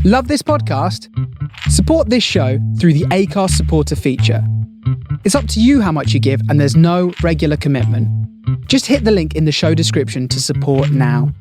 Love this podcast? Support this show through the Acast supporter feature. It's up to you how much you give, and there's no regular commitment. Just hit the link in the show description to support now.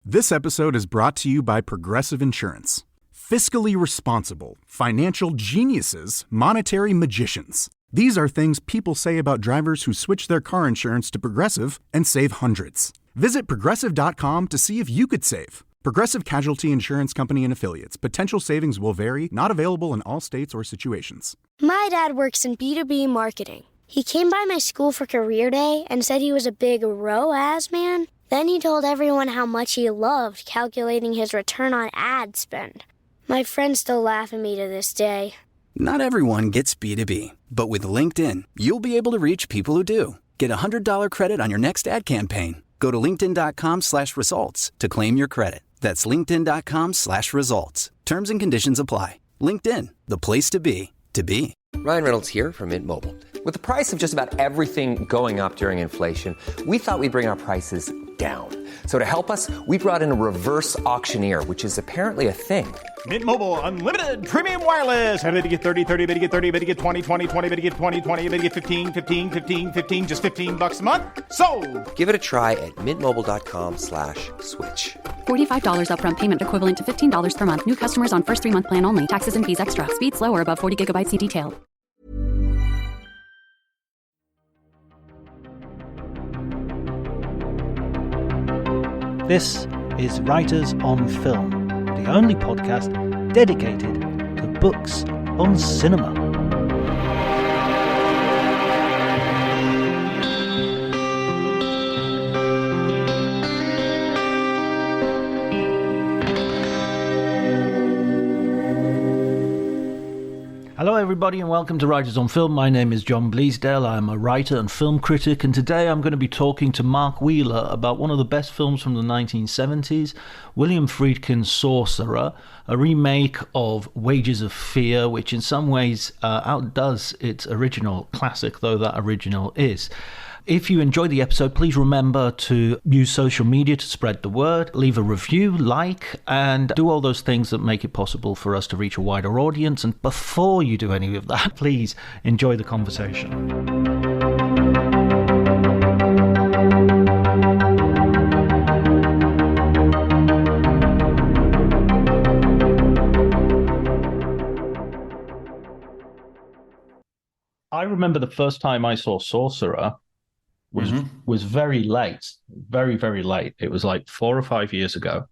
This episode is brought to you by Progressive Insurance. Fiscally responsible, financial geniuses, monetary magicians. These are things people say about drivers who switch their car insurance to Progressive and save hundreds. Visit Progressive.com to see if you could save. Progressive Casualty Insurance Company and Affiliates. Potential savings will vary, not available in all states or situations. My dad works in B2B marketing. He came by my school for career day and said he was a big ROAS man. Then he told everyone how much he loved calculating his return on ad spend. My friends still laugh at me to this day. Not everyone gets B2B, but with LinkedIn, you'll be able to reach people who do. Get a $100 credit on your next ad campaign. Go to linkedin.com/results to claim your credit. That's linkedin.com/results. Terms and conditions apply. LinkedIn, the place to be, to be. Ryan Reynolds here from Mint Mobile. With the price of just about everything going up during inflation, we thought we'd bring our prices down. So to help us, we brought in a reverse auctioneer, which is apparently a thing. Mint Mobile Unlimited Premium Wireless. How to get 30, 30, bit to get 30, bit to get 20, 20, 20, bit to get 20, 20, bit to get 15, 15, 15, 15, just $15 a month? Sold! Give it a try at mintmobile.com/switch. $45 upfront payment equivalent to $15 per month. New customers on first 3-month plan only. Taxes and fees extra. Speed slower above 40 gigabytes. See detail. This is Writers on Film, the only podcast dedicated to books on cinema. Hello everybody and welcome to Writers on Film. My name is John Bleasdale. I'm a writer and film critic, and today I'm going to be talking to Mark Wheeler about one of the best films from the 1970s, William Friedkin's Sorcerer, a remake of Wages of Fear, which in some ways outdoes its original classic, though that original is. If you enjoyed the episode, please remember to use social media to spread the word, leave a review, like, and do all those things that make it possible for us to reach a wider audience. And before you do any of that, please enjoy the conversation. I remember the first time I saw Sorcerer was very late, very, very late. It was like 4 or 5 years ago,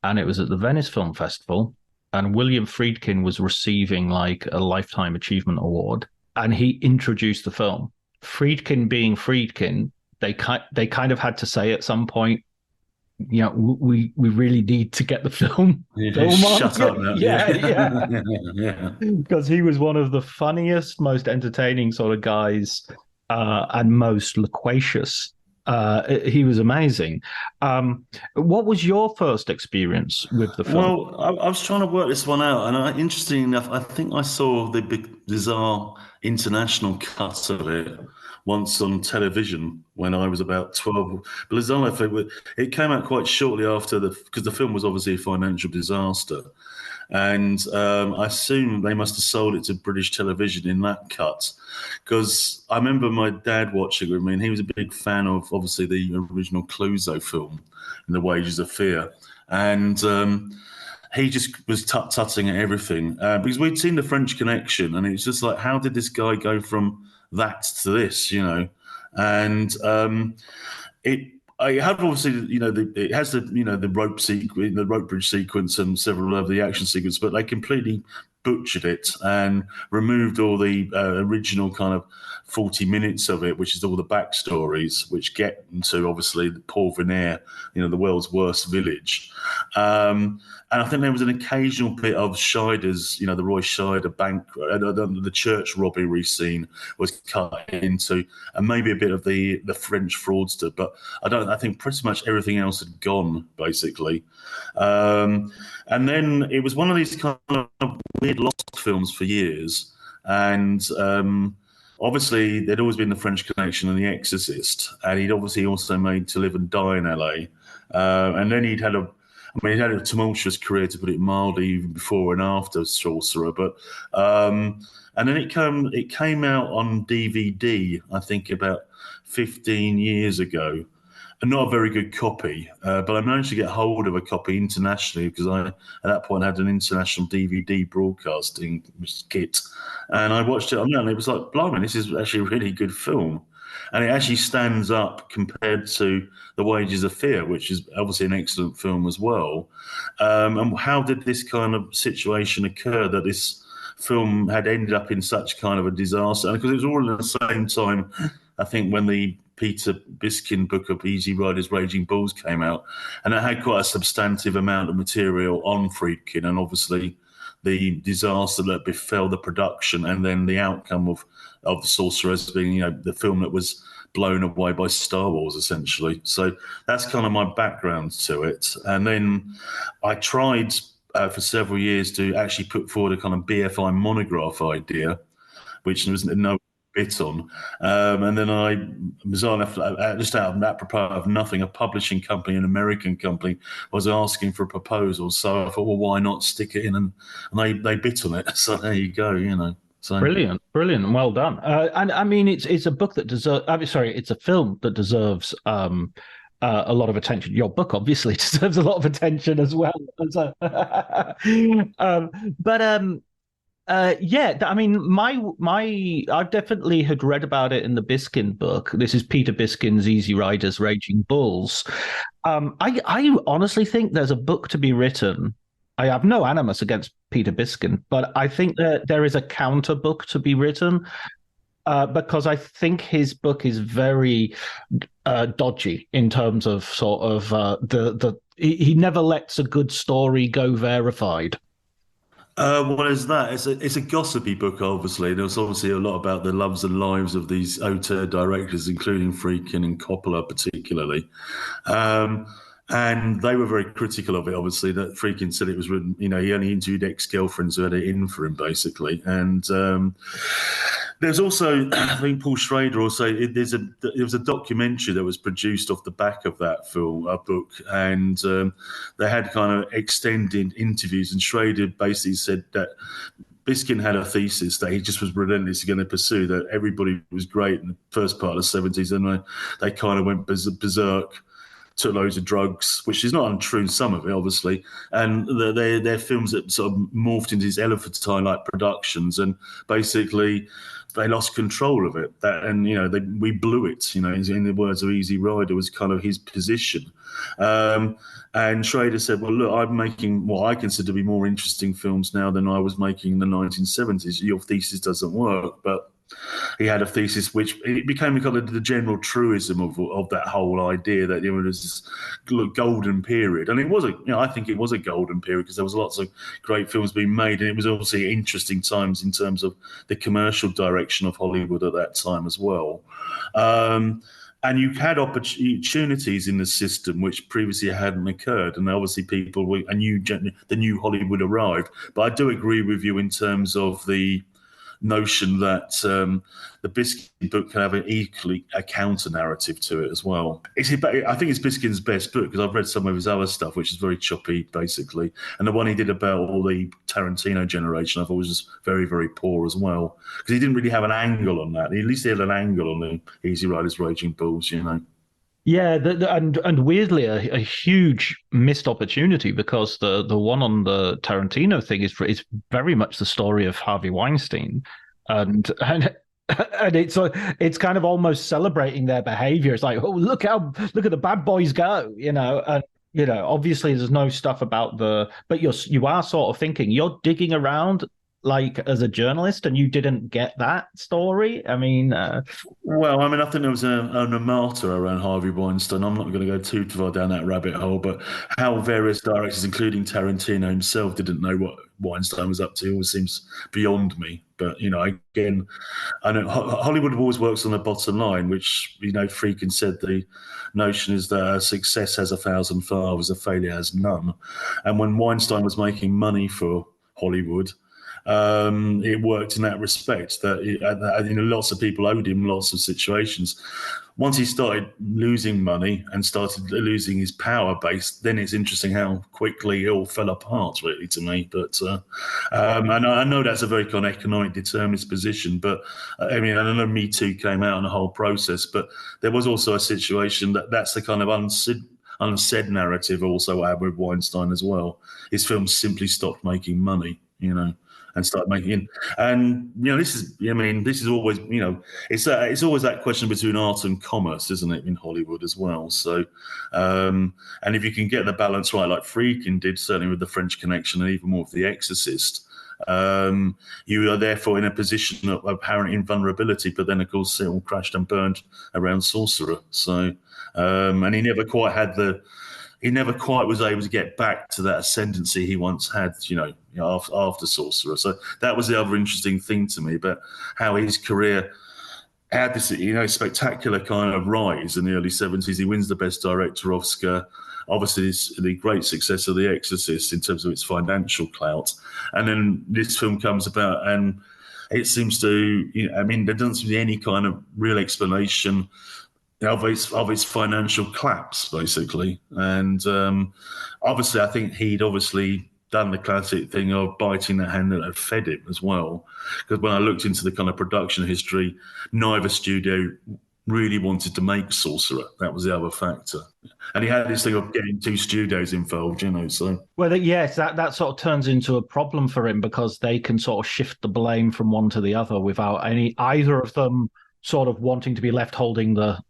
and it was at the Venice Film Festival, and William Friedkin was receiving like a Lifetime Achievement Award, and he introduced the film. Friedkin being Friedkin, they kind of had to say at some point, you know, we really need to get the film. Shut up now. Yeah. Because he was one of the funniest, most entertaining sort of guys. And most loquacious. He was amazing. What was your first experience with the film? Well, I was trying to work this one out, and interestingly enough, I think I saw the big, bizarre international cut of it once on television when I was about 12. But it came out quite shortly after because the film was obviously a financial disaster. And I assume they must have sold it to British television in that cut, because I remember my dad watching it with me, and he was a big fan of obviously the original Clouzot film, in The Wages of Fear, and he just was tut-tutting at everything because we'd seen The French Connection, and it was just like, how did this guy go from that to this, you know? And I have obviously, you know, it has the, you know, the rope bridge sequence and several of the action sequences, but they completely butchered it and removed all the original kind of 40 minutes of it, which is all the backstories, which get into obviously the Port Veneer, you know, the world's worst village. And I think there was an occasional bit of Scheider's, you know, the Roy Scheider bank, the church robbery scene was cut into, and maybe a bit of the French fraudster. But I think pretty much everything else had gone, basically. And then it was one of these kind of weird lost films for years. And obviously, there'd always been The French Connection and The Exorcist. And he'd obviously also made To Live and Die in LA. And then he'd had a tumultuous career, to put it mildly, even before and after Sorcerer. But and then it came out on DVD, I think about 15 years ago, and not a very good copy. But I managed to get hold of a copy internationally because I, at that point, had an international DVD broadcasting kit, and I watched it on there, and it was like, blimey, this is actually a really good film. And it actually stands up compared to The Wages of Fear, which is obviously an excellent film as well. And how did this kind of situation occur that this film had ended up in such kind of a disaster? Because it was all at the same time, I think, when the Peter Biskin book of Easy Riders, Raging Bulls came out, and it had quite a substantive amount of material on Friedkin, and obviously the disaster that befell the production, and then the outcome of The Sorcerer as being, the film that was blown away by Star Wars, essentially. So that's kind of my background to it. And then I tried for several years to actually put forward a kind of BFI monograph idea, which there was no bit on. And then I was on, just out of that apropos of nothing, a publishing company, an American company, was asking for a proposal. So I thought, well, why not stick it in? And they bit on it. So there you go, So. Brilliant, and well done. And I mean, it's a book that deserves. It's a film that deserves a lot of attention. Your book obviously deserves a lot of attention as well. So, I mean, I definitely had read about it in the Biskin book. This is Peter Biskin's Easy Riders, Raging Bulls. I honestly think there's a book to be written. I have no animus against Peter Biskin, but I think that there is a counter book to be written because I think his book is very dodgy in terms of sort of he never lets a good story go verified. What is that? It's a gossipy book, obviously. There's obviously a lot about the loves and lives of these auteur directors, including Friedkin and Coppola particularly. And they were very critical of it, obviously, that Friedkin said it was written, he only interviewed ex-girlfriends who had it in for him, basically. And there's also, I think Paul Schrader also, there was a documentary that was produced off the back of that book, and they had kind of extended interviews, and Schrader basically said that Biskin had a thesis that he just was relentlessly going to pursue, that everybody was great in the first part of the 70s, and they kind of went berserk, took loads of drugs, which is not untrue, some of it, obviously. And they're films that sort of morphed into these elephantine-like productions, and basically they lost control of it. We blew it, in the words of Easy Rider, was kind of his position. And Schrader said, well, look, I'm making what I consider to be more interesting films now than I was making in the 1970s. Your thesis doesn't work, but he had a thesis which it became kind of the general truism of that whole idea that there's this golden period, and it was I think it was a golden period because there was lots of great films being made, and it was obviously interesting times in terms of the commercial direction of Hollywood at that time as well. And you had opportunities in the system which previously hadn't occurred, and obviously the new Hollywood arrived. But I do agree with you in terms of the notion that the Biskin book can have a counter narrative to it as well. I think it's Biskin's best book because I've read some of his other stuff, which is very choppy, basically. And the one he did about all the Tarantino generation, I thought was just very, very poor as well, because he didn't really have an angle on that. At least he had an angle on the Easy Riders, Raging Bulls, Yeah, and weirdly, a huge missed opportunity, because the one on the Tarantino thing is very much the story of Harvey Weinstein, and it's kind of almost celebrating their behavior. It's like, oh, look at the bad boys go, and obviously there's no stuff about but you are sort of thinking you're digging around like as a journalist, and you didn't get that story. I mean, I think there was an omerta around Harvey Weinstein. I'm not going to go too far down that rabbit hole, but how various directors, including Tarantino himself, didn't know what Weinstein was up to always seems beyond me. But again, I know Hollywood always works on the bottom line, which Friedkin said the notion is that success has 1,000 fathers, a failure has none. And when Weinstein was making money for Hollywood, it worked in that respect. Lots of people owed him lots of situations. Once he started losing money and started losing his power base, then it's interesting how quickly it all fell apart, really, to me. But and I know that's a very kind of economic determinist position, but I mean, I don't know, Me Too came out in the whole process, but there was also a situation that's the kind of unsaid narrative also I had with Weinstein as well. His films simply stopped making money, and start making, and this is always, it's always that question between art and commerce, isn't it, in Hollywood as well? So, and if you can get the balance right, like Friedkin did, certainly with The French Connection and even more with The Exorcist, you are therefore in a position of apparent invulnerability, but then of course it all crashed and burned around Sorcerer. So, and he never quite was able to get back to that ascendancy he once had, after Sorcerer. So that was the other interesting thing to me about how his career had this, spectacular kind of rise in the early 70s. He wins the Best Director Oscar. Obviously, it's the great success of The Exorcist in terms of its financial clout. And then this film comes about and it seems to, there doesn't seem to be any kind of real explanation of his financial collapse, basically. And obviously, I think he'd done the classic thing of biting the hand that had fed him as well. Because when I looked into the kind of production history, neither studio really wanted to make Sorcerer. That was the other factor. And he had this thing of getting two studios involved, so. Well, yes, that sort of turns into a problem for him because they can sort of shift the blame from one to the other without either of them sort of wanting to be left holding the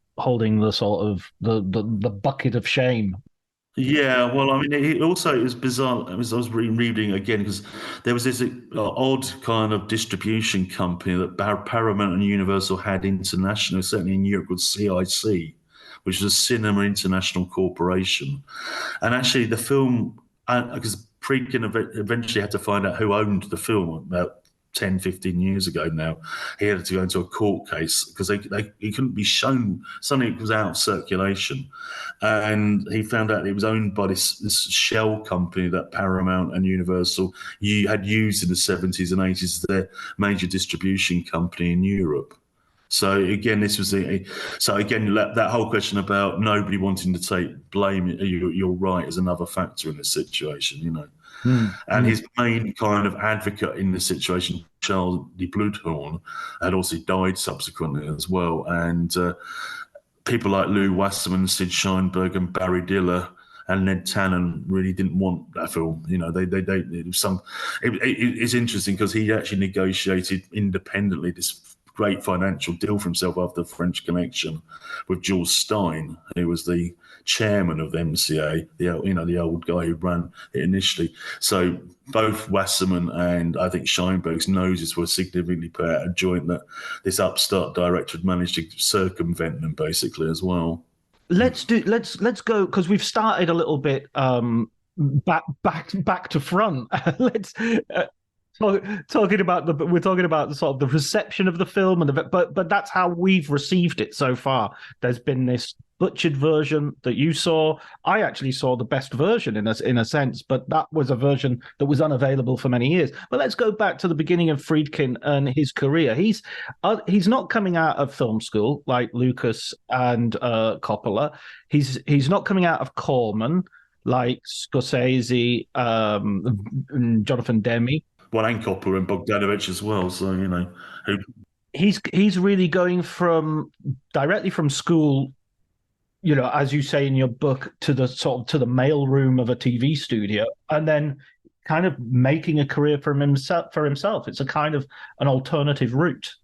sort of the bucket of shame. Yeah, well, I mean, it was bizarre. I was reading again because there was this odd kind of distribution company that Paramount and Universal had internationally, certainly in Europe, called CIC, which is a Cinema International Corporation. And actually, the film, because Friedkin eventually had to find out who owned the film about 10, 15 years ago now. He had to go into a court case because he couldn't be shown. Suddenly it was out of circulation. And he found out it was owned by this shell company that Paramount and Universal had used in the 70s and 80s as their major distribution company in Europe. So again, that whole question about nobody wanting to take blame, you're right, is another factor in this situation, And his main kind of advocate in this situation, Charles de Bloodhorn, had also died subsequently as well. And people like Lou Wasserman, Sid Sheinberg, and Barry Diller and Ned Tannen really didn't want that film. It's interesting because he actually negotiated independently this great financial deal for himself after the French Connection with Jules Stein, who was the chairman of the MCA, the old guy who ran it initially. So both Wasserman and I think Scheinberg's noses were significantly put out of joint that this upstart director had managed to circumvent them basically as well. Let's go because we've started a little bit back to front. Let's. We're talking about the sort of the reception of the film, but that's how we've received it so far. There's been this butchered version that you saw. I actually saw the best version in a sense, but that was a version that was unavailable for many years. But let's go back to the beginning of Friedkin and his career. He's not coming out of film school like Lucas and Coppola. He's not coming out of Corman like Scorsese, Jonathan Demme. Well, and Coppola and Bogdanovich as well. So he's really going directly from school, as you say in your book, to the mail room of a TV studio, and then kind of making a career for himself. It's a kind of an alternative route.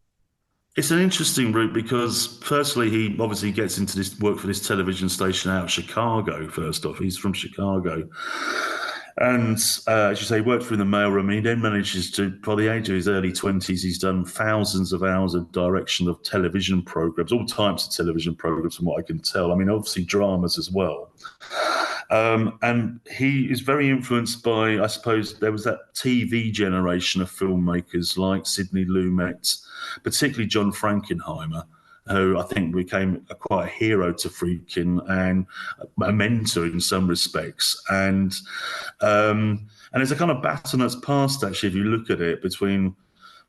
It's an interesting route because, firstly, he obviously gets into this work for this television station out of Chicago. First off, he's from Chicago. And as you say, he worked through the mailroom. He then manages to, by the age of his early 20s, he's done thousands of hours of direction of television programs, all types of television programs from what I can tell. I mean, obviously dramas as well. And he is very influenced by, I suppose, there was that TV generation of filmmakers like Sidney Lumet, particularly John Frankenheimer, who I think became quite a hero to Friedkin and a mentor in some respects. And And there's a kind of baton that's passed, actually, if you look at it, between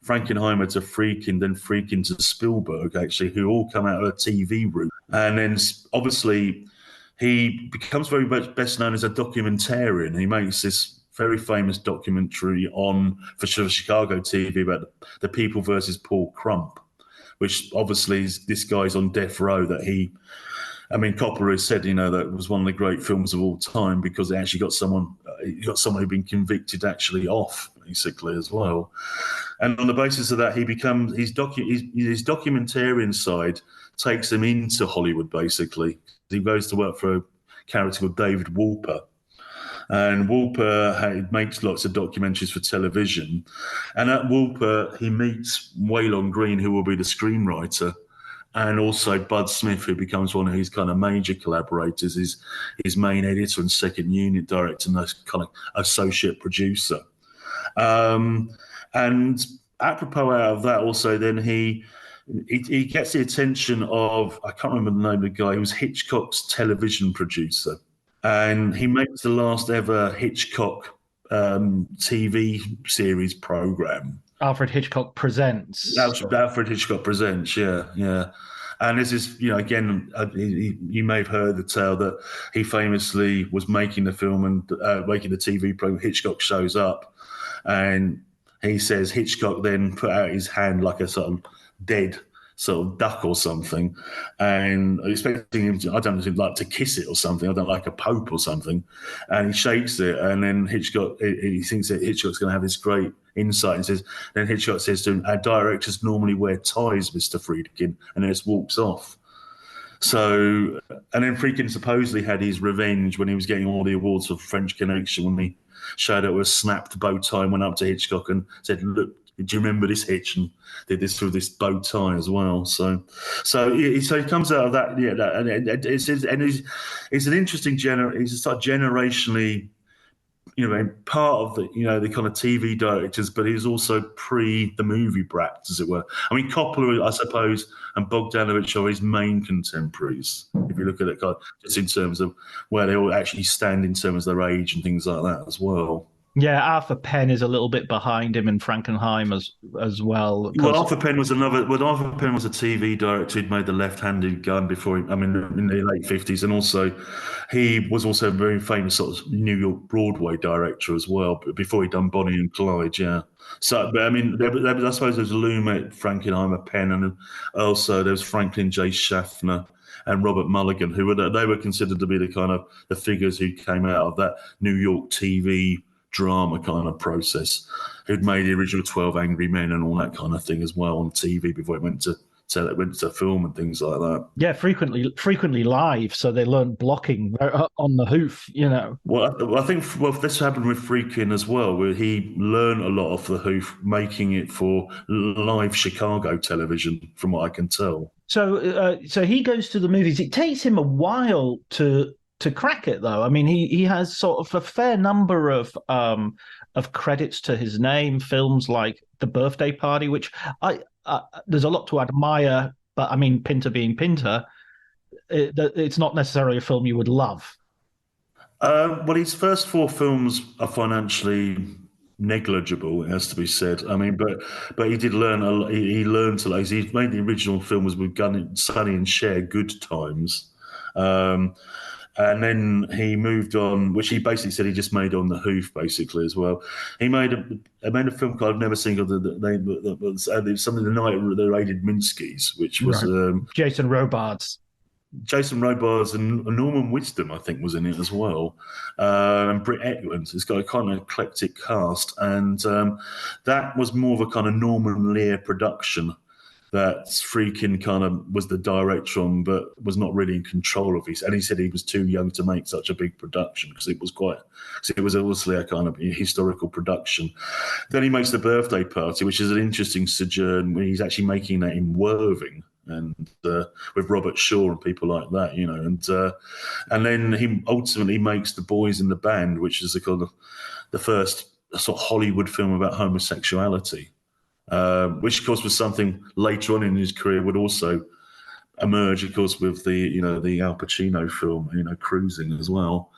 Frankenheimer to Friedkin, then Friedkin to Spielberg, actually, who all come out of a TV route. And then, obviously, he becomes very much best known as a documentarian. He makes this very famous documentary for Chicago TV about the people versus Paul Crump, which obviously is this guy's on death row Coppola has said, that it was one of the great films of all time because it actually got someone who'd been convicted actually off, basically, as well. And on the basis of that, he becomes his documentarian side takes him into Hollywood, basically. He goes to work for a character called David Wolper. And Wolper makes lots of documentaries for television. And at Wolper, he meets Waylon Green, who will be the screenwriter, and also Bud Smith, who becomes one of his kind of major collaborators, his main editor and second unit director and kind of associate producer. And apropos out of that, also, then he gets the attention of, I can't remember the name of the guy, who was Hitchcock's television producer. And he makes the last ever Hitchcock TV series program. Alfred Hitchcock Presents. Alfred Hitchcock Presents, yeah. And this is, again, you may have heard the tale that he famously was making the film and making the TV program. Hitchcock shows up, and he says Hitchcock then put out his hand like a sort of dead sort of duck or something, and expecting him to, I don't know, like to kiss it or something. I don't like a pope or something, and he shakes it, and then Hitchcock, he thinks that Hitchcock's going to have this great insight, and says, then Hitchcock says to him, "Our directors normally wear ties, Mr. Friedkin," and then just walks off. So, and then Friedkin supposedly had his revenge when he was getting all the awards for French Connection, when he showed up with a snapped bow tie and went up to Hitchcock and said, "Look, do you remember this, Hitch?" And did this through this bow tie as well. So he comes out of that. Yeah, and it's an interesting It's a sort of generationally, part of the the kind of TV directors, but he's also pre the movie brats, as it were. I mean, Coppola, I suppose, and Bogdanovich are his main contemporaries. If you look at it, just in terms of where they all actually stand in terms of their age and things like that as well. Yeah, Arthur Penn is a little bit behind him in Frankenheim as well. Well, Arthur Penn was a TV director who'd made The Left-Handed Gun before in the late 50s, and also he was also a very famous sort of New York Broadway director as well, before he'd done Bonnie and Clyde, yeah. So, but I mean, I suppose there's Lumet, Frankenheimer, Penn, and also there was Franklin J. Schaffner and Robert Mulligan, they were considered to be the kind of the figures who came out of that New York TV drama kind of process, who'd made the original 12 Angry Men and all that kind of thing as well on TV before it went to film and things like that. Yeah, frequently live, so they learned blocking on the hoof, Well, I think this happened with Friedkin as well, where he learned a lot off the hoof, making it for live Chicago television, from what I can tell. So he goes to the movies. It takes him a while to crack it, though. I mean, he has sort of a fair number of credits to his name. Films like The Birthday Party, which there's a lot to admire, but I mean, Pinter being Pinter, it's not necessarily a film you would love. Well, his first four films are financially negligible, it has to be said. I mean, but he did learn a lot. He learned a lot. He made the original films with Sonny and Cher, Good Times. And then he moved on, which he basically said he just made on the hoof, basically, as well. He made a film called I've never seen called the name, that was something, The Night of the Raided Minskys, which was Jason Robards. Jason Robards and Norman Wisdom, I think, was in it as well, and Britt Eklund. It's got a kind of eclectic cast, and that was more of a kind of Norman Lear production that Friedkin kind of was the director on, but was not really in control of it. And he said he was too young to make such a big production because it was obviously a kind of historical production. Then he makes The Birthday Party, which is an interesting sojourn where he's actually making that in Worthing and with Robert Shaw and people like that, and then he ultimately makes The Boys in the Band, which is the first sort of Hollywood film about homosexuality. Which, of course, was something later on in his career would also emerge, of course, with the Al Pacino film, Cruising as well.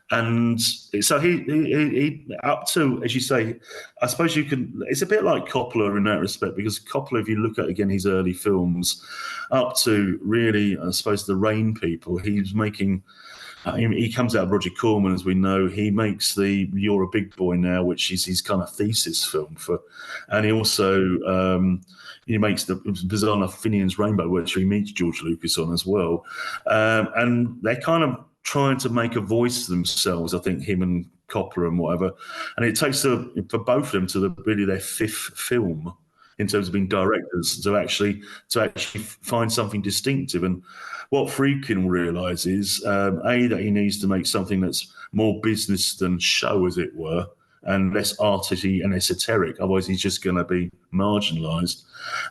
And so he up to, as you say, I suppose you can. It's a bit like Coppola in that respect, because Coppola, if you look at again his early films, up to really, I suppose, The Rain People, he's making. He comes out of Roger Corman, as we know. He makes the You're a Big Boy Now, which is his kind of thesis film for, and he also he makes the bizarre enough Finian's Rainbow, which he meets George Lucas on as well, and they kind of trying to make a voice for themselves, I think, him and Coppola and whatever. And it takes for both of them to really their fifth film in terms of being directors to actually find something distinctive. And what Friedkin realises, that he needs to make something that's more business than show, as it were, and less arty and esoteric. Otherwise, he's just going to be marginalised.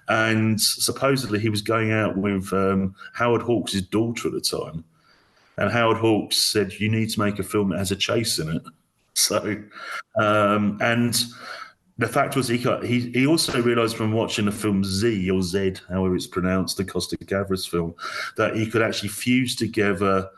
And supposedly he was going out with Howard Hawks' daughter at the time. And Howard Hawks said, you need to make a film that has a chase in it. So, and the fact was he also realised from watching the film Z, or Z, however it's pronounced, the Costa Gavras film, that he could actually fuse together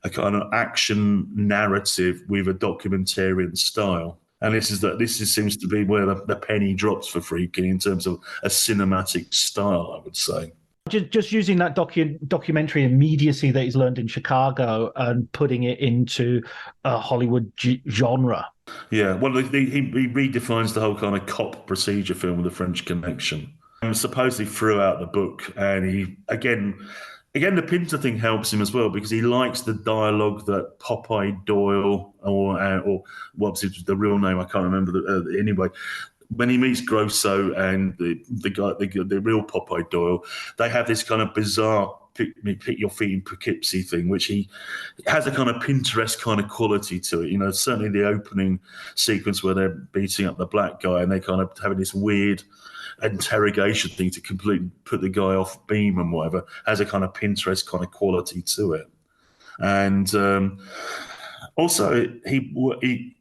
a kind of action narrative with a documentarian style. And this seems to be where the penny drops for Friedkin in terms of a cinematic style, I would say. Just using that documentary immediacy that he's learned in Chicago and putting it into a Hollywood genre. Yeah, well, he redefines the whole kind of cop procedure film with The French Connection. And supposedly throughout the book, and he again, the Pinter thing helps him as well, because he likes the dialogue that Popeye Doyle, or what's the real name? I can't remember. Anyway, when he meets Grosso and the real Popeye Doyle, they have this kind of bizarre pick your feet in Poughkeepsie thing, which he has a kind of Pinterest kind of quality to it. You know, certainly the opening sequence where they're beating up the black guy and they kind of having this weird interrogation thing to completely put the guy off beam and whatever, has a kind of Pinterest kind of quality to it. And also he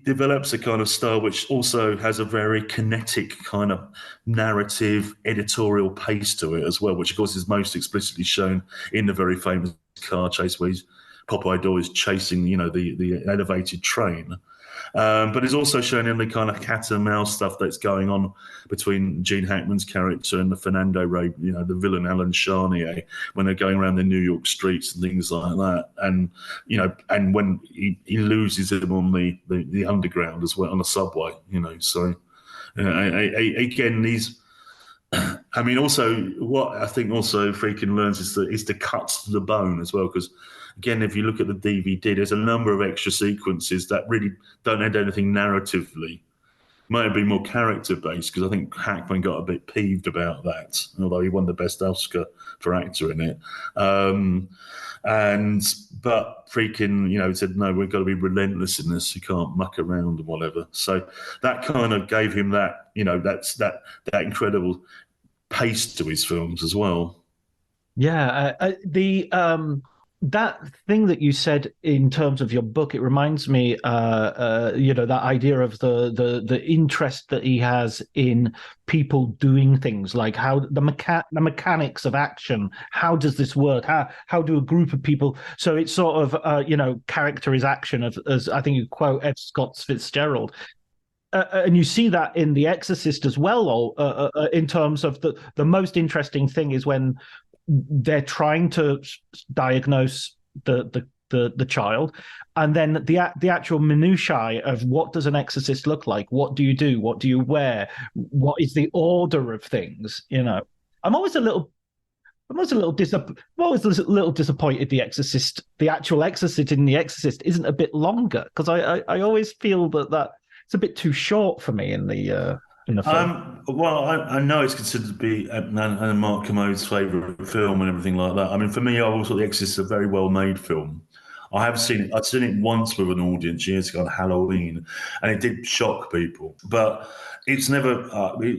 develops a kind of style which also has a very kinetic kind of narrative, editorial pace to it as well, which of course is most explicitly shown in the very famous car chase where Popeye Doyle is chasing, the elevated train. But it's also shown in the kind of cat and mouse stuff that's going on between Gene Hackman's character and the Fernando Rey, the villain Alan Charnier, when they're going around the New York streets and things like that. And, and when he loses him on the underground as well, on the subway, So, again, these... I mean, also, what I think also Friedkin learns is the cuts to the bone as well, because, again, if you look at the DVD, there's a number of extra sequences that really don't add anything narratively. Might have been more character-based, because I think Hackman got a bit peeved about that, although he won the Best Oscar for actor in it. But Friedkin, said, no, we've got to be relentless in this. You can't muck around and whatever. So that kind of gave him that, that's that incredible pace to his films as well. Yeah, that thing that you said in terms of your book, it reminds me, that idea of the interest that he has in people doing things, like how the mechanics of action. How does this work? How do a group of people? So it's sort of character is action, as I think you quote F. Scott Fitzgerald. And you see that in The Exorcist as well, in terms of the most interesting thing is when they're trying to diagnose the child, and then the actual minutiae of what does an exorcist look like? What do you do? What do you wear? What is the order of things? I'm always a little disappointed the actual exorcist in The Exorcist isn't a bit longer, because I always feel that it's a bit too short for me in the film. Well, I know it's considered to be Mark Commode's favourite film and everything like that. I mean, for me, I always thought The Exorcist is a very well-made film. I've seen it once with an audience years ago on Halloween, and it did shock people. But it's never,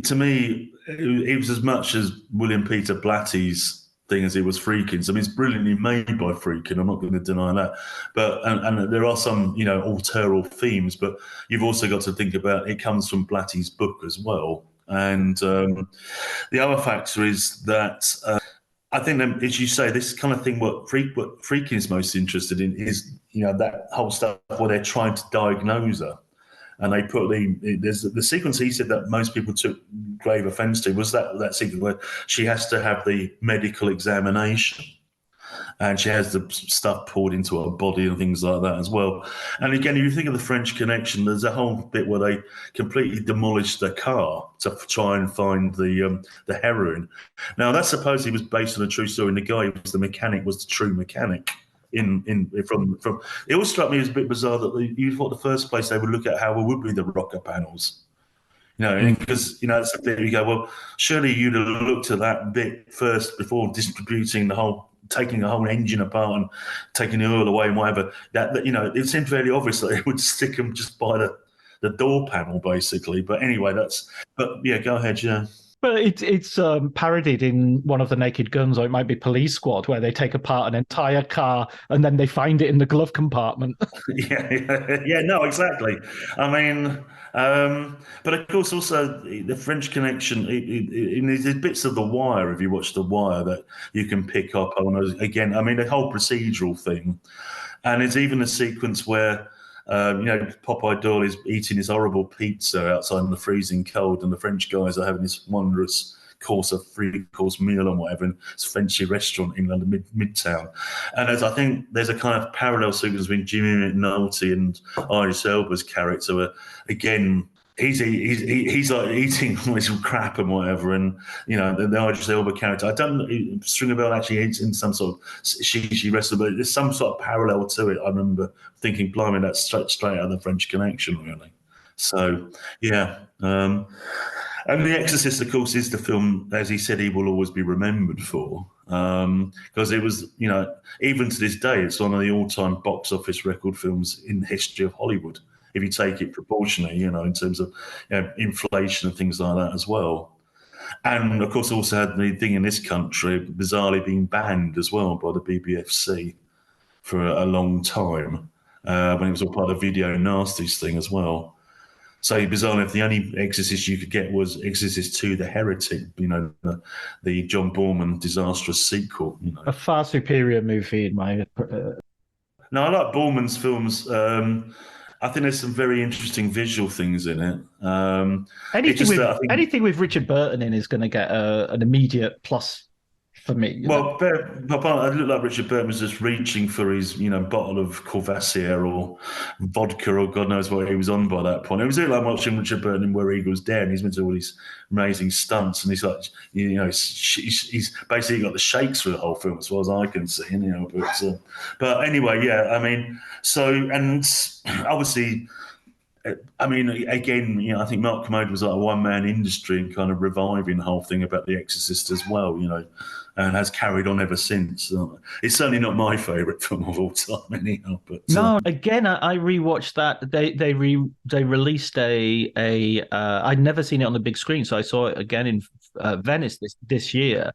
to me, it was as much as William Peter Blatty's thing as it was Friedkin's. I mean, it's brilliantly made by Friedkin. I'm not going to deny that. But and there are some, auteurial themes, but you've also got to think about it comes from Blatty's book as well. And the other factor is that I think, as you say, this kind of thing, what Friedkin is most interested in is, that whole stuff where they're trying to diagnose her. And they put there's the sequence he said that most people took grave offence to was that sequence where she has to have the medical examination. And she has the stuff poured into her body and things like that as well. And again, if you think of the French Connection, there's a whole bit where they completely demolished the car to try and find the heroine. Now, that supposedly was based on a true story. And the guy who was the mechanic was the true mechanic. From it all struck me as a bit bizarre that you thought the first place they would look at how it would be the rocker panels. Because it's a bit you go, well, surely you'd have looked at that bit first before distributing taking the whole engine apart and taking the oil away and whatever. That it seemed fairly obvious that it would stick them just by the door panel, basically. But anyway, go ahead, yeah. But it's parodied in one of the Naked Guns, or it might be Police Squad, where they take apart an entire car and then they find it in the glove compartment. No, exactly. I mean, but of course, also the French Connection. There's bits of The Wire, if you watch The Wire, that you can pick up on. Again, I mean, the whole procedural thing, and it's even a sequence where. Popeye Doyle is eating his horrible pizza outside in the freezing cold, and the French guys are having this wondrous three-course meal and whatever in this fancy restaurant in London Midtown. And I think there's a kind of parallel sequence between Jimmy McNulty and Idris Elba's character, where again he's like eating all this crap and whatever, and the Idris Elba character. I don't Stringer Bell actually eats in some sort of she wrestler, but there's some sort of parallel to it. I remember thinking, blimey, that's straight out of the French Connection, really. So yeah. And The Exorcist, of course, is the film, as he said, he will always be remembered for, because it was, even to this day, it's one of the all-time box office record films in the history of Hollywood. If you take it proportionally, in terms of inflation and things like that as well. And, of course, also had the thing in this country, bizarrely being banned as well by the BBFC for a long time, when it was all part of the Video Nasties thing as well. So bizarrely, if the only Exorcist you could get was Exorcist II: The Heretic, the John Borman disastrous sequel. A far superior movie in my... No, I like Borman's films. I think there's some very interesting visual things in it. Anything with Richard Burton in is going to get an immediate plus for me. Well, it looked like Richard Burton was just reaching for his, bottle of Courvoisier or vodka or God knows what he was on by that point. It was like watching Richard Burton in Where Eagles Dare, and he's been doing all these amazing stunts, and he's like, he's basically got the shakes for the whole film as far as I can see, But anyway, yeah, I mean, and obviously. I mean, again, I think Mark Kermode was like a one-man industry and kind of reviving the whole thing about The Exorcist as well, and has carried on ever since. It's certainly not my favourite film of all time, anyhow. But no, again, I rewatched that. They released I'd never seen it on the big screen, so I saw it again in Venice this year,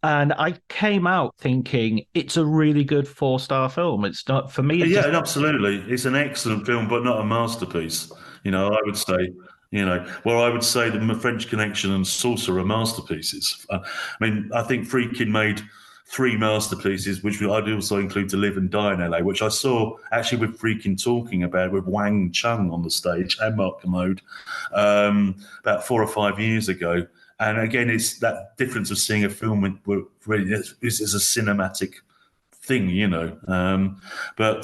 and I came out thinking it's a really good 4-star film. It's not for me. Absolutely, it's an excellent film, but not a masterpiece. I would say. I would say the French Connection and Sorcerer are masterpieces. I mean, I think Friedkin made 3 masterpieces, which I'd also include To Live and Die in LA, which I saw actually with Friedkin talking about with Wang Chung on the stage and Mark Kermode about 4 or 5 years ago. And again, it's that difference of seeing a film with really is a cinematic thing, But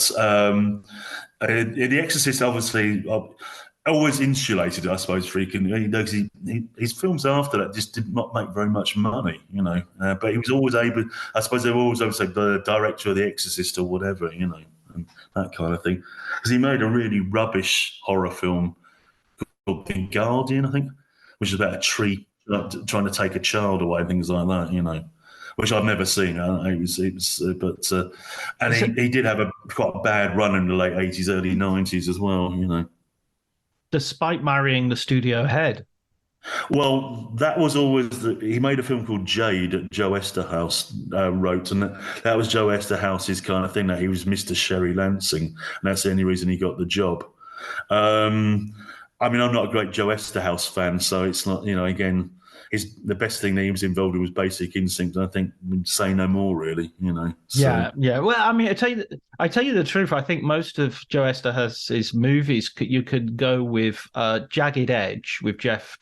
The Exorcist, obviously, always insulated, I suppose, Friedkin. His films after that just did not make very much money, But he was always able. I suppose they were always able to say the director of The Exorcist or whatever, and that kind of thing. Because he made a really rubbish horror film called The Guardian, I think, which is about a tree trying to take a child away and things like that, which I've never seen. He did have quite a bad run in the late 80s, early 90s as well, Despite marrying the studio head. Well, that was always he made a film called Jade that Joe Esterhaus wrote, and that was Joe Esterhaus's kind of thing, that he was Mr. Sherry Lansing, and that's the only reason he got the job. I mean, I'm not a great Joe Esterhaus fan, so it's not, again, the best thing that he was involved in was Basic Instinct. And I think we'd say no more, really. So. Yeah. Well, I mean, I tell you the truth. I think most of Joe Esterhazy's movies, you could go with Jagged Edge with Jeff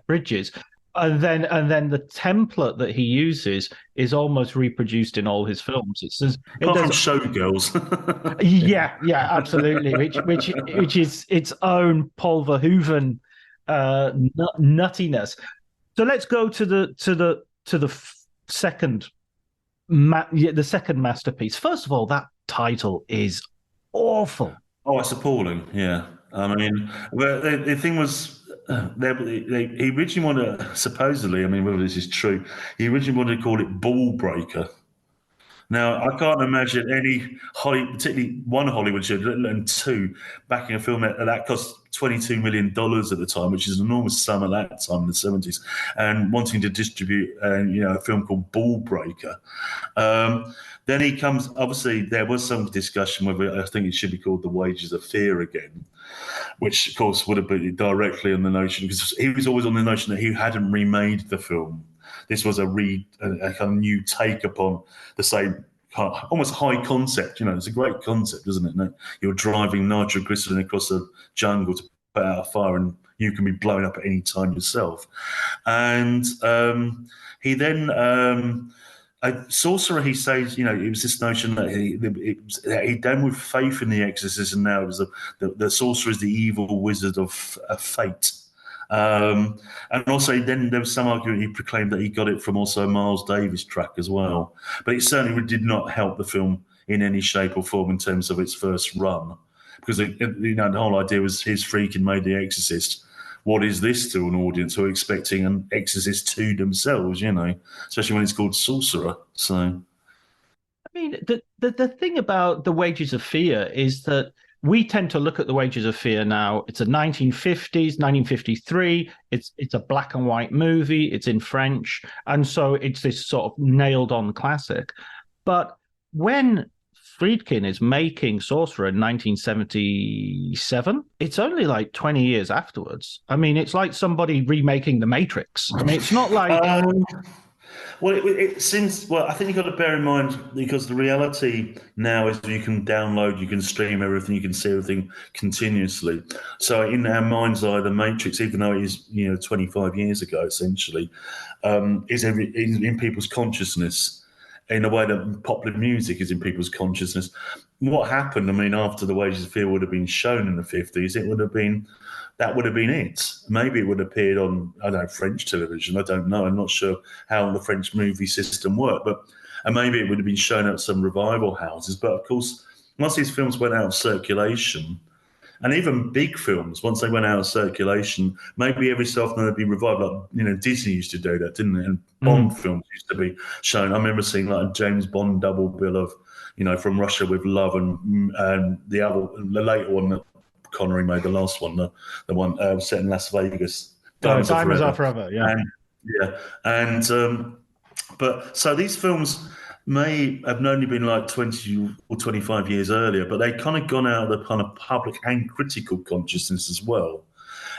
Bridges. And then the template that he uses is almost reproduced in all his films. Apart from Showgirls. yeah, absolutely. Which is its own Paul Verhoeven nuttiness. So let's go to the second masterpiece. First of all, that title is awful. Oh, it's appalling. Yeah, I mean, the thing was. He originally wanted, supposedly, I mean, whether this is true, he originally wanted to call it Ball Breaker. Now, I can't imagine any particularly one Hollywood show, let alone two, backing a film that cost $22 million at the time, which is an enormous sum at that time in the 70s, and wanting to distribute a film called Ball Breaker. Then he comes, obviously, there was some discussion whether I think it should be called The Wages of Fear again, which, of course, would have been directly on the notion, because he was always on the notion that he hadn't remade the film. This was a kind of new take upon the same almost high concept. It's a great concept, isn't it? No, you're driving nitroglycerin across a jungle to put out a fire, and you can be blown up at any time yourself. And he then... Sorcerer, he says, it was this notion that he done with faith in the Exorcist, and now it was the Sorcerer is the evil wizard of fate. And also, then there was some argument he proclaimed that he got it from also a Miles Davis track as well. But it certainly did not help the film in any shape or form in terms of its first run, because the whole idea was his Friedkin made The Exorcist. What is this to an audience who are expecting an Exorcist 2 themselves, especially when it's called Sorcerer. So, I mean, the thing about The Wages of Fear is that we tend to look at The Wages of Fear now. It's a 1950s, 1953. It's a black and white movie. It's in French. And so it's this sort of nailed-on classic. But when Friedkin is making Sorcerer in 1977, it's only like 20 years afterwards. I mean, it's like somebody remaking The Matrix. I mean, it's not like... I think you've got to bear in mind, because the reality now is you can download, you can stream everything, you can see everything continuously. So in our mind's eye, The Matrix, even though it is 25 years ago, essentially, is in people's consciousness, in a way that popular music is in people's consciousness. What happened, after The Wages of Fear would have been shown in the 50s, that would have been it. Maybe it would have appeared on, French television. I don't know. I'm not sure how the French movie system worked, and maybe it would have been shown at some revival houses. But of course, once these films went out of circulation, and even big films, once they went out of circulation, maybe every so often they'd be revived. Like, Disney used to do that, didn't it? And Bond films used to be shown. I remember seeing like a James Bond double bill of, From Russia with Love, and the later one that Connery made, the last one, the one set in Las Vegas. Diamonds Are Forever, yeah. But so these films may have only been like 20 or 25 years earlier, but they'd kind of gone out of the kind of public and critical consciousness as well.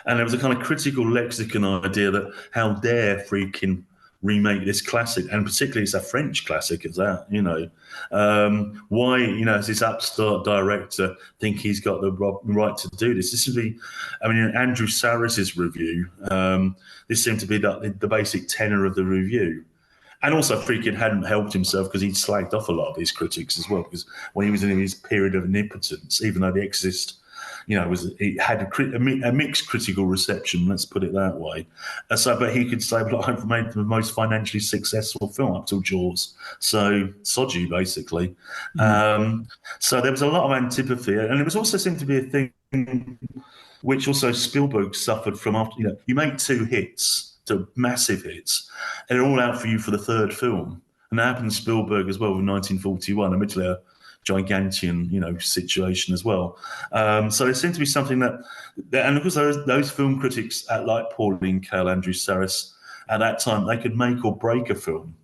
And there was a kind of critical lexicon idea that how dare Friedkin remake this classic, and particularly it's a French classic as that, why, as this upstart director think he's got the right to do this. This would be, Andrew Sarris's review, this seemed to be the basic tenor of the review. And also, Friedkin hadn't helped himself because he'd slagged off a lot of his critics as well. Because when he was in his period of omnipotence, even though The Exorcist, it had a mixed critical reception. Let's put it that way. But he could say, I've made the most financially successful film up till Jaws. So Soji, basically. So there was a lot of antipathy, and it was also seemed to be a thing which also Spielberg suffered from after. You make two hits. To massive hits, and they're all out for you for the third film. And that happened to Spielberg as well with 1941, admittedly a gigantian, situation as well. So there seemed to be something that and of course those film critics like Pauline Kael, Andrew Sarris, at that time, they could make or break a film.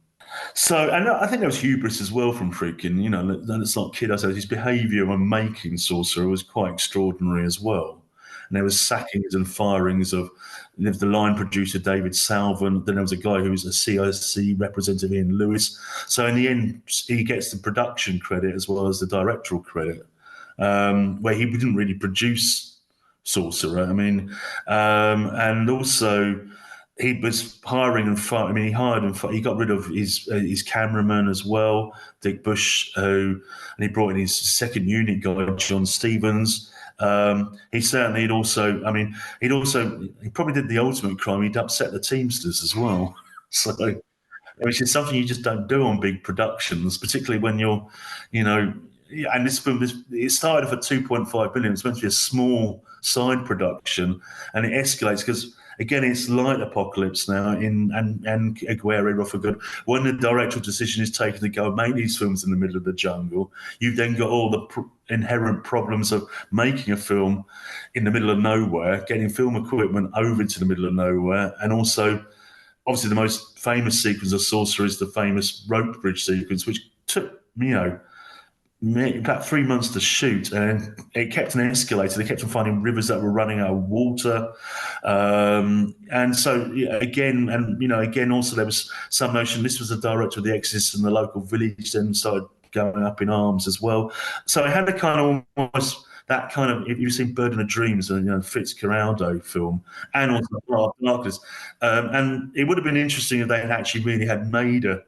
So, and I think there was hubris as well from Friedkin. Let's not kid ourselves. His behaviour when making Sorcerer was quite extraordinary as well. and there was sackings and firings of the line producer David Salvin. Then there was a guy who was a CIC representative, Ian Lewis. So in the end, he gets the production credit as well as the directorial credit, where he didn't really produce Sorcerer. I mean, and also he was hiring and firing. I mean, he hired and he got rid of his cameraman as well, Dick Bush, and he brought in his second unit guy, John Stevens. He probably did the ultimate crime. He'd upset the Teamsters as well. So, which is something you just don't do on big productions, particularly when you're, and this film, it started off at 2.5 billion. It's meant to be a small side production, and it escalates because, again, it's light apocalypse now and Aguirre Rutherford. When the directorial decision is taken to go and make these films in the middle of the jungle, you've then got all the inherent problems of making a film in the middle of nowhere, getting film equipment over to the middle of nowhere, and also, obviously, the most famous sequence of Sorcerer is the famous rope bridge sequence, which took, about 3 months to shoot, and it kept on escalating. They kept on finding rivers that were running out of water, and so again, also there was some notion this was the director of The Exorcist, and the local village then started going up in arms as well. So it had a kind of almost that kind of, if you've seen Bird in the Dreams, and Fitzcarraldo film, and also Heart of Darkness, and it would have been interesting if they had actually really had made a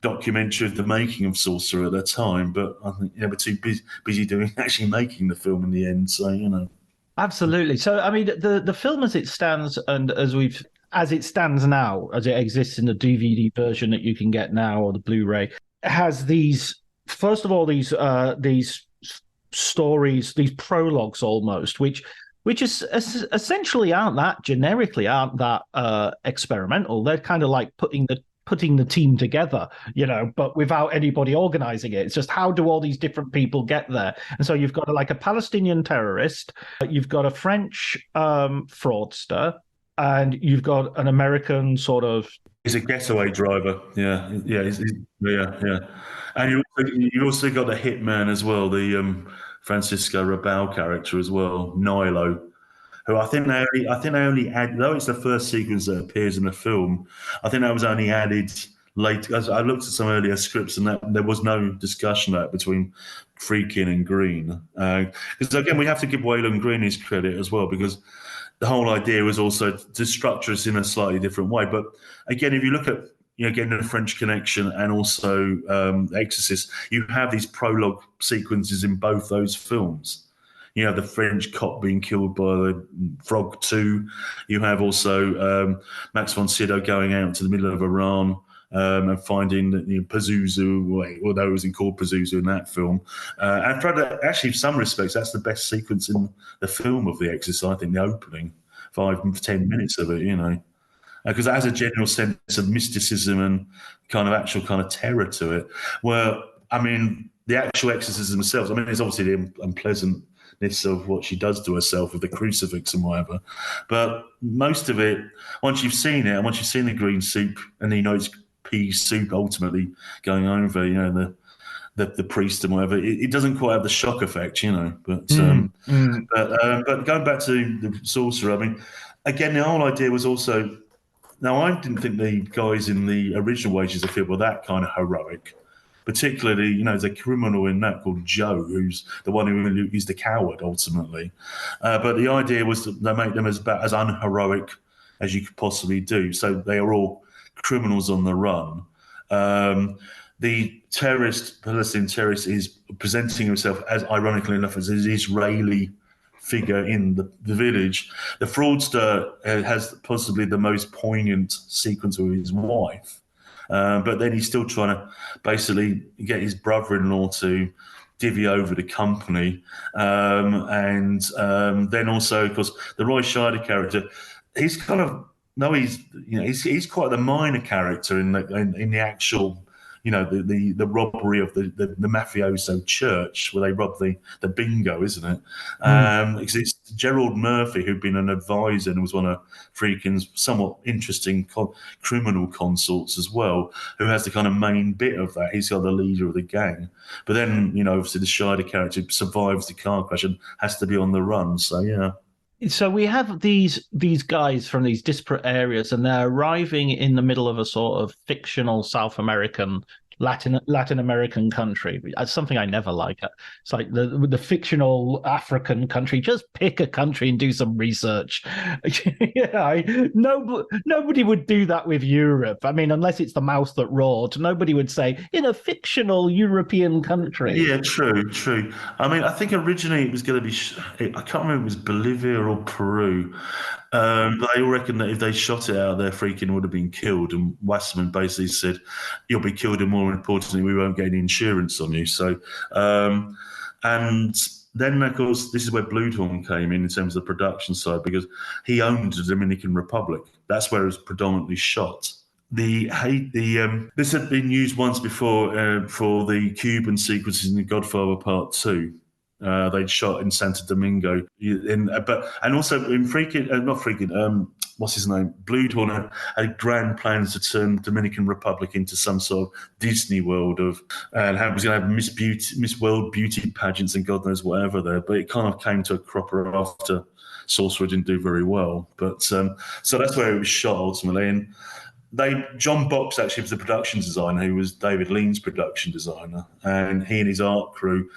documentary of the making of Sorcerer at the time, but I think we're too busy doing actually making the film in the end. So Absolutely. So I mean, the film as it stands, and as it stands now, as it exists in the DVD version that you can get now or the Blu-ray, has these stories, these prologues almost, which is essentially aren't that experimental. They're kind of like putting the team together, but without anybody organizing it. It's just, how do all these different people get there? And so you've got a Palestinian terrorist, you've got a French fraudster, and you've got an American sort of... He's a getaway driver. Yeah. And you also got the hitman as well, the Francisco Rabal character as well, Nilo, who I think they only add, though it's the first sequence that appears in the film, I think that was only added late. I looked at some earlier scripts, and that there was no discussion of that between Friedkin and Green. Because again, we have to give Waylon Green his credit as well, because the whole idea was also to structure us in a slightly different way. But again, if you look at again the French Connection and also Exorcist, you have these prologue sequences in both those films. You have the French cop being killed by the Frog 2. You have also Max von Sydow going out to the middle of Iran and finding Pazuzu, although it wasn't called Pazuzu in that film. And for actually, in some respects, that's the best sequence in the film of The Exorcist, I think, the opening 5-10 minutes of it, because it has a general sense of mysticism and kind of terror to it. Where, I mean, the actual exorcism themselves, I mean, there's obviously the unpleasantness of what she does to herself with the crucifix and whatever, but most of it, once you've seen it and once you've seen the green soup and it's pea soup ultimately going over the priest and whatever, it doesn't quite have the shock effect, but going back to the Sorcerer, I mean, again, the whole idea was also, now I didn't think the guys in the original Wages of Fear were that kind of heroic. Particularly, there's a criminal in that called Joe, who's the one who is the coward ultimately. But the idea was that they make them as unheroic as you could possibly do. So they are all criminals on the run. The Palestinian terrorist, is presenting himself as, ironically enough, as an Israeli figure in the village. The fraudster has possibly the most poignant sequence with his wife. But then he's still trying to basically get his brother-in-law to divvy over the company. And then also, of course, the Roy Scheider character, he's kind of, he's quite the minor character in the actual, the robbery of the mafioso church where they rob the bingo, isn't it? It's Gerald Murphy, who'd been an advisor and was one of Friedkin's somewhat interesting criminal consorts as well, who has the kind of main bit of that. He's got the leader of the gang. But then, obviously the Scheider character survives the car crash and has to be on the run. So, yeah. So we have these guys from these disparate areas, and they're arriving in the middle of a sort of fictional South American, Latin American country. It's something I never like. It's like the fictional African country. Just pick a country and do some research. Nobody would do that with Europe. I mean, unless it's the mouse that roared, nobody would say in a fictional European country. Yeah, true. I mean, I think originally it was going to be, I can't remember if it was Bolivia or Peru. But they all reckon that if they shot it out there, Friedkin would have been killed. And Wasserman basically said, "You'll be killed, and more importantly, we won't get any insurance on you." So, and then, of course, this is where Bluthorn came in terms of the production side, because he owned the Dominican Republic. That's where it was predominantly shot. This had been used once before for the Cuban sequences in The Godfather Part 2. They'd shot in Santo Domingo, and also in what's his name? Bluthorn had grand plans to turn Dominican Republic into some sort of Disney World and was going to have Miss World beauty pageants and God knows whatever there. But it kind of came to a cropper after Sorcerer didn't do very well. But so that's where it was shot ultimately. And John Box actually was the production designer, who was David Lean's production designer, and he and his art crew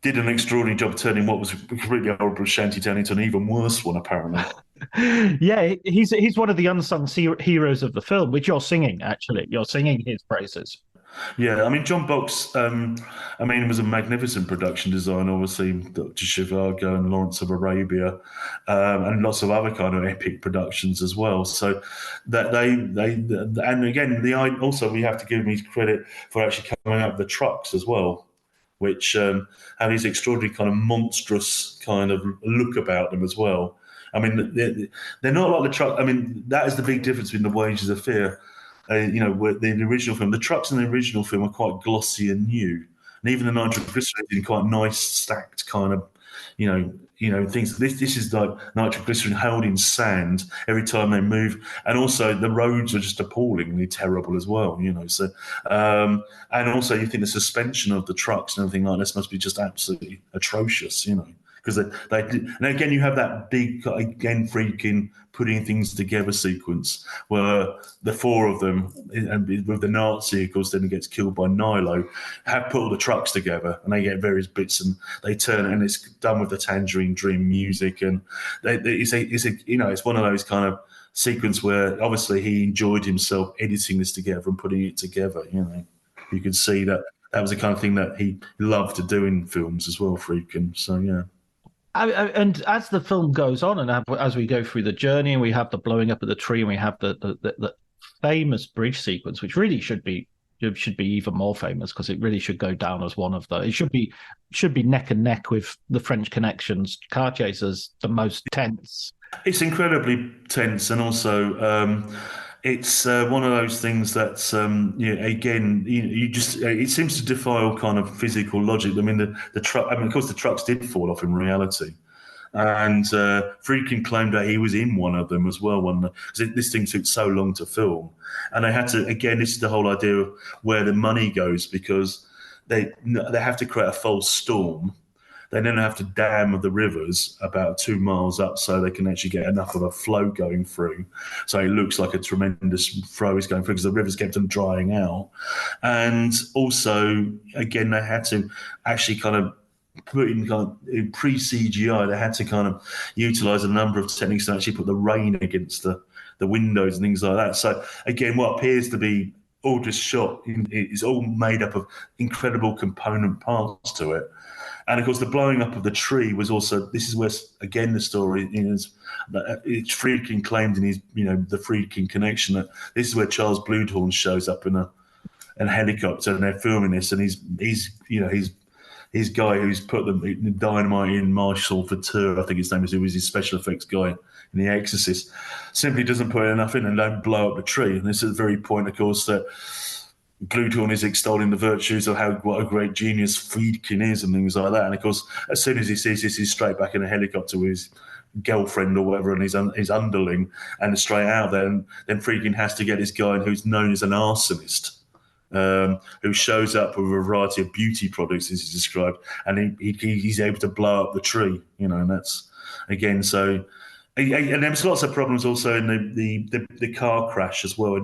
did an extraordinary job turning what was a completely horrible shantytown into an even worse one, apparently. Yeah, he's one of the unsung heroes of the film, which you're singing, actually. You're singing his praises. Yeah, I mean, John Box, was a magnificent production designer, obviously, Dr. Zhivago and Lawrence of Arabia, and lots of other kind of epic productions as well. So that and again, also we have to give him credit for actually coming up with the trucks as well, which have these extraordinary kind of monstrous kind of look about them as well. I mean, they're not like the truck. I mean, that is the big difference between The Wages of Fear. The original film, the trucks in the original film are quite glossy and new, and even the nitroglycerin is in quite nice stacked kind of, things. This is like nitroglycerin held in sand every time they move, and also the roads are just appallingly terrible as well. So and also you think the suspension of the trucks and everything like this must be just absolutely atrocious. Because they and again you have that big Friedkin putting things together sequence where the four of them, and with the Nazi, of course, then he gets killed by Nilo, have put all the trucks together and they get various bits and they turn it, and it's done with the Tangerine Dream music, and it's one of those kind of sequence where obviously he enjoyed himself editing this together and putting it together. You could see that was the kind of thing that he loved to do in films as well, Friedkin. So yeah. And as the film goes on, and as we go through the journey, and we have the blowing up of the tree, and we have the famous bridge sequence, which really should be even more famous, because it really should go down as one of the. It should be neck and neck with the French Connection's car chase as the most tense. It's incredibly tense, and also it's one of those things that it seems to defy all kind of physical logic. I mean, the truck. I mean, of course, the trucks did fall off in reality, and Friedkin claimed that he was in one of them as well. Because this thing took so long to film, and they had to. Again, this is the whole idea of where the money goes, because they have to create a false storm. They then have to dam the rivers about 2 miles up so they can actually get enough of a flow going through. So it looks like a tremendous flow is going through, because the rivers kept on drying out. And also, again, they had to actually kind of put in pre-CGI, they had to kind of utilise a number of techniques to actually put the rain against the windows and things like that. So again, what appears to be all just shot is all made up of incredible component parts to it. And of course, the blowing up of the tree was also. This is where, again, the story is. Friedkin claimed in his, the Friedkin connection, that this is where Charles Bluthorn shows up in a helicopter, and they're filming this, and he's guy who's put the dynamite in, Marshall Peur, I think his name is, who was his special effects guy in The Exorcist, simply doesn't put enough in and don't blow up the tree. And this is the very point, of course, that Bluthorn is extolling the virtues of what a great genius Friedkin is and things like that. And of course, as soon as he sees this, he's straight back in a helicopter with his girlfriend or whatever and his underling, and straight out there. And then Friedkin has to get this guy who's known as an arsonist, who shows up with a variety of beauty products, as he's described, and he's able to blow up the tree, and that's, again, so... And there's lots of problems also in the car crash as well.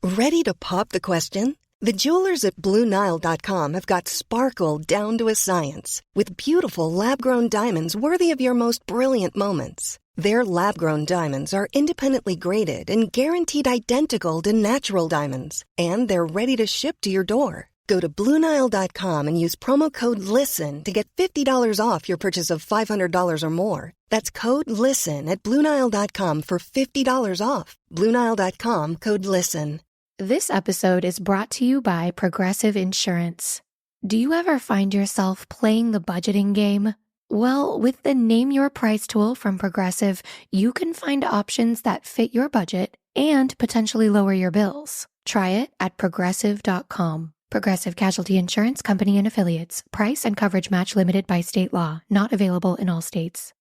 Ready to pop the question? The jewelers at BlueNile.com have got sparkle down to a science with beautiful lab-grown diamonds worthy of your most brilliant moments. Their lab-grown diamonds are independently graded and guaranteed identical to natural diamonds, and they're ready to ship to your door. Go to BlueNile.com and use promo code LISTEN to get $50 off your purchase of $500 or more. That's code LISTEN at BlueNile.com for $50 off. BlueNile.com, code LISTEN. This episode is brought to you by Progressive Insurance. Do you ever find yourself playing the budgeting game? Well, with the Name Your Price tool from Progressive, you can find options that fit your budget and potentially lower your bills. Try it at Progressive.com. Progressive Casualty Insurance Company and Affiliates. Price and coverage match limited by state law. Not available in all states.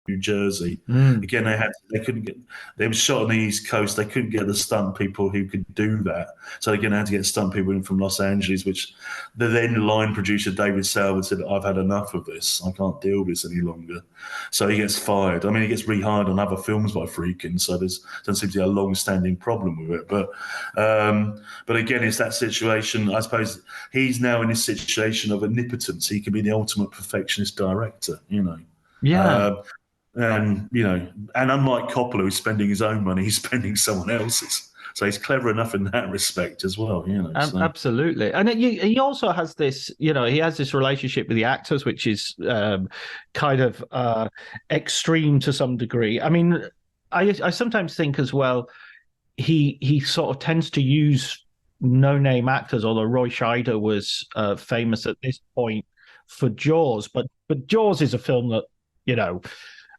New Jersey. Again, they were shot on the East Coast. They couldn't get the stunt people who could do that. So again, they had to get stunt people in from Los Angeles, which the then line producer, David Salwood, said, I've had enough of this. I can't deal with this any longer. So he gets fired. I mean, he gets rehired on other films by Friedkin, so there doesn't seem to be a long-standing problem with it. But again, it's that situation. I suppose he's now in this situation of omnipotence. He can be the ultimate perfectionist director, Yeah. And unlike Coppola, who's spending his own money, he's spending someone else's. So he's clever enough in that respect as well, So. Absolutely. And he also has this, he has this relationship with the actors, which is kind of extreme to some degree. I mean, I sometimes think as well, he sort of tends to use no-name actors, although Roy Scheider was famous at this point for Jaws. But Jaws is a film that,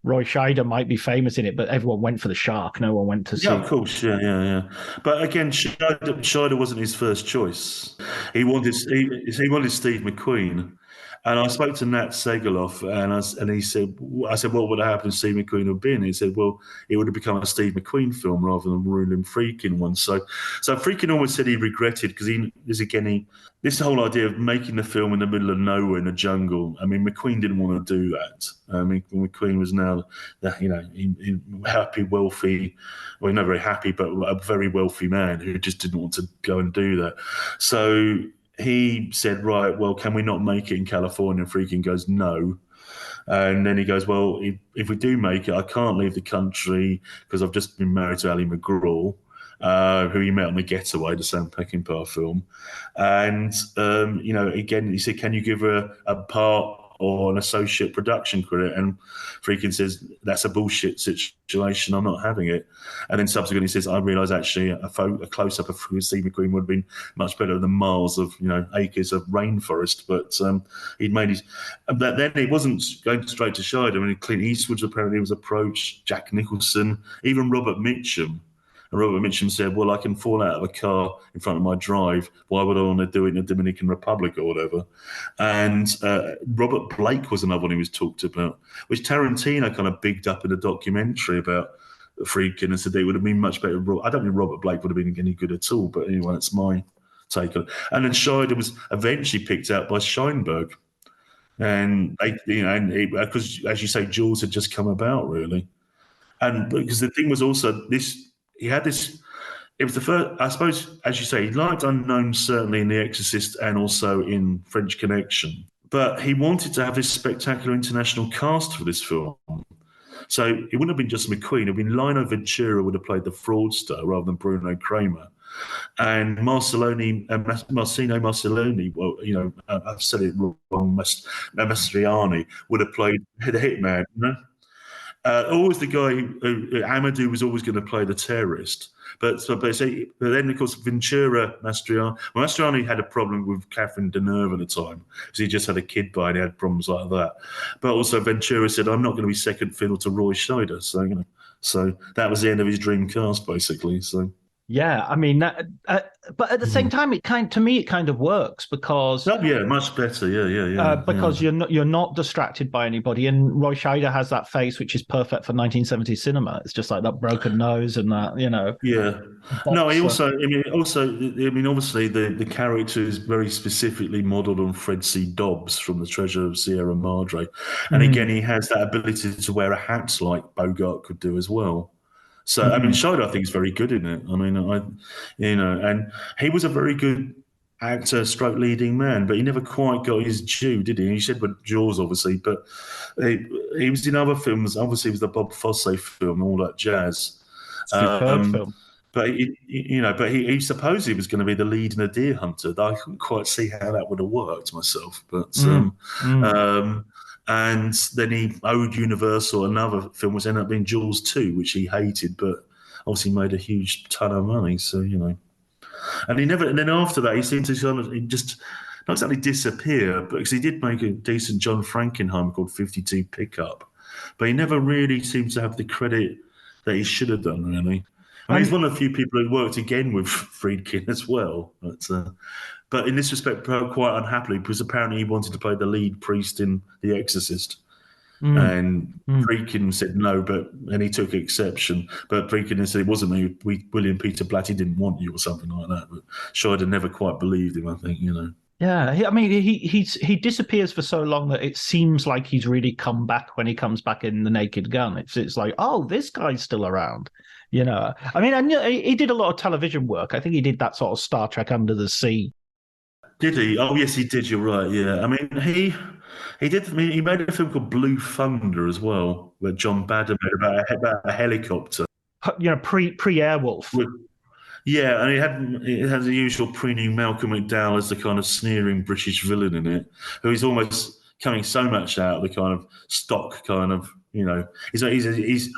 Roy Scheider might be famous in it, but everyone went for the shark. No one went to see. Yeah, of course, yeah. But again, Scheider wasn't his first choice. He wanted Steve McQueen, and I spoke to Nat Segeloff, and he said, I said, what would have happened if Steve McQueen had been? He said, well, it would have become a Steve McQueen film rather than Roland Friedkin one. So Friedkin always said he regretted because this whole idea of making the film in the middle of nowhere in a jungle. I mean, McQueen didn't want to do that. I mean, McQueen was now, happy, wealthy, well, not very happy, but a very wealthy man who just didn't want to go and do that. So he said, right, well, can we not make it in California? And Friedkin goes, no. And then he goes, well, if we do make it, I can't leave the country because I've just been married to Ali McGraw, who he met on The Getaway, the Sam Peckinpah film. And, again, he said, can you give her a part or an associate production credit? And Friedkin says, that's a bullshit situation. I'm not having it. And then subsequently he says, I realise actually a close-up of Steve McQueen would have been much better than miles of, acres of rainforest. But he'd made his... But then it wasn't going straight to Scheider. I mean, Clint Eastwood apparently was approached, Jack Nicholson, even Robert Mitchum. And Robert Mitchum said, well, I can fall out of a car in front of my drive. Why would I want to do it in the Dominican Republic or whatever? And Robert Blake was another one he was talked about, which Tarantino kind of bigged up in a documentary about Friedkin and said it would have been much better. I don't think Robert Blake would have been any good at all, but anyway, that's my take on it. And then Scheider was eventually picked out by Scheinberg. And because, as you say, Jaws had just come about, really. And because the thing was also this... He had this, it was the first, I suppose, as you say, he liked unknowns certainly in The Exorcist and also in French Connection. But he wanted to have this spectacular international cast for this film. So it wouldn't have been just McQueen. It would have been Lino Ventura would have played the fraudster rather than Bruno Kramer. And Marcino Marcelloni, well, I've said it wrong, Mastroianni, would have played the hitman, always the guy who Amadou was always going to play the terrorist. But then, of course, Mastroianni had a problem with Catherine Deneuve at the time because he just had a kid by and he had problems like that. But also Ventura said, I'm not going to be second fiddle to Roy Scheider. So that was the end of his dream cast, basically. So Yeah, I mean, but at the same time, it kind of works because Oh, yeah, much better. because you're not distracted by anybody, and Roy Scheider has that face which is perfect for 1970s cinema. It's just like that broken nose and that, Yeah. No, he also, obviously the character is very specifically modelled on Fred C. Dobbs from The Treasure of Sierra Madre. And again, he has that ability to wear a hat like Bogart could do as well. So, I mean, Scheider, I think, is very good in it. I mean, and he was a very good actor, stroke leading man, but he never quite got his due, did he? He said with Jaws, obviously, but he was in other films. Obviously, it was the Bob Fosse film, all that jazz. Superb film. But he supposed he was going to be the lead in A Deer Hunter. I couldn't quite see how that would have worked myself. But and then he owed Universal another film, which ended up being Jaws 2, which he hated, but obviously made a huge ton of money. So and he never. And then after that, he seemed to just not exactly disappear, but because he did make a decent John Frankenheimer called 52 Pickup, but he never really seemed to have the credit that he should have done. Really. I mean, he's one of the few people who worked again with Friedkin as well. But in this respect, quite unhappily, because apparently he wanted to play the lead priest in The Exorcist. And Friedkin said no, and he took exception. But Friedkin said it wasn't me. William Peter Blatty didn't want you or something like that. But Scheider never quite believed him, I think, Yeah, I mean, he disappears for so long that it seems like he's really come back when he comes back in The Naked Gun. It's like, oh, this guy's still around. I mean, and he did a lot of television work. I think he did that sort of Star Trek Under the Sea. Did he? Oh, yes, he did. You're right. Yeah. I mean, he did. I mean, he made a film called Blue Thunder as well, where John Badham made about a helicopter. Pre-Airwolf. Yeah, and it had the usual preening Malcolm McDowell as the kind of sneering British villain in it, who is almost coming so much out of the kind of stock kind of, he's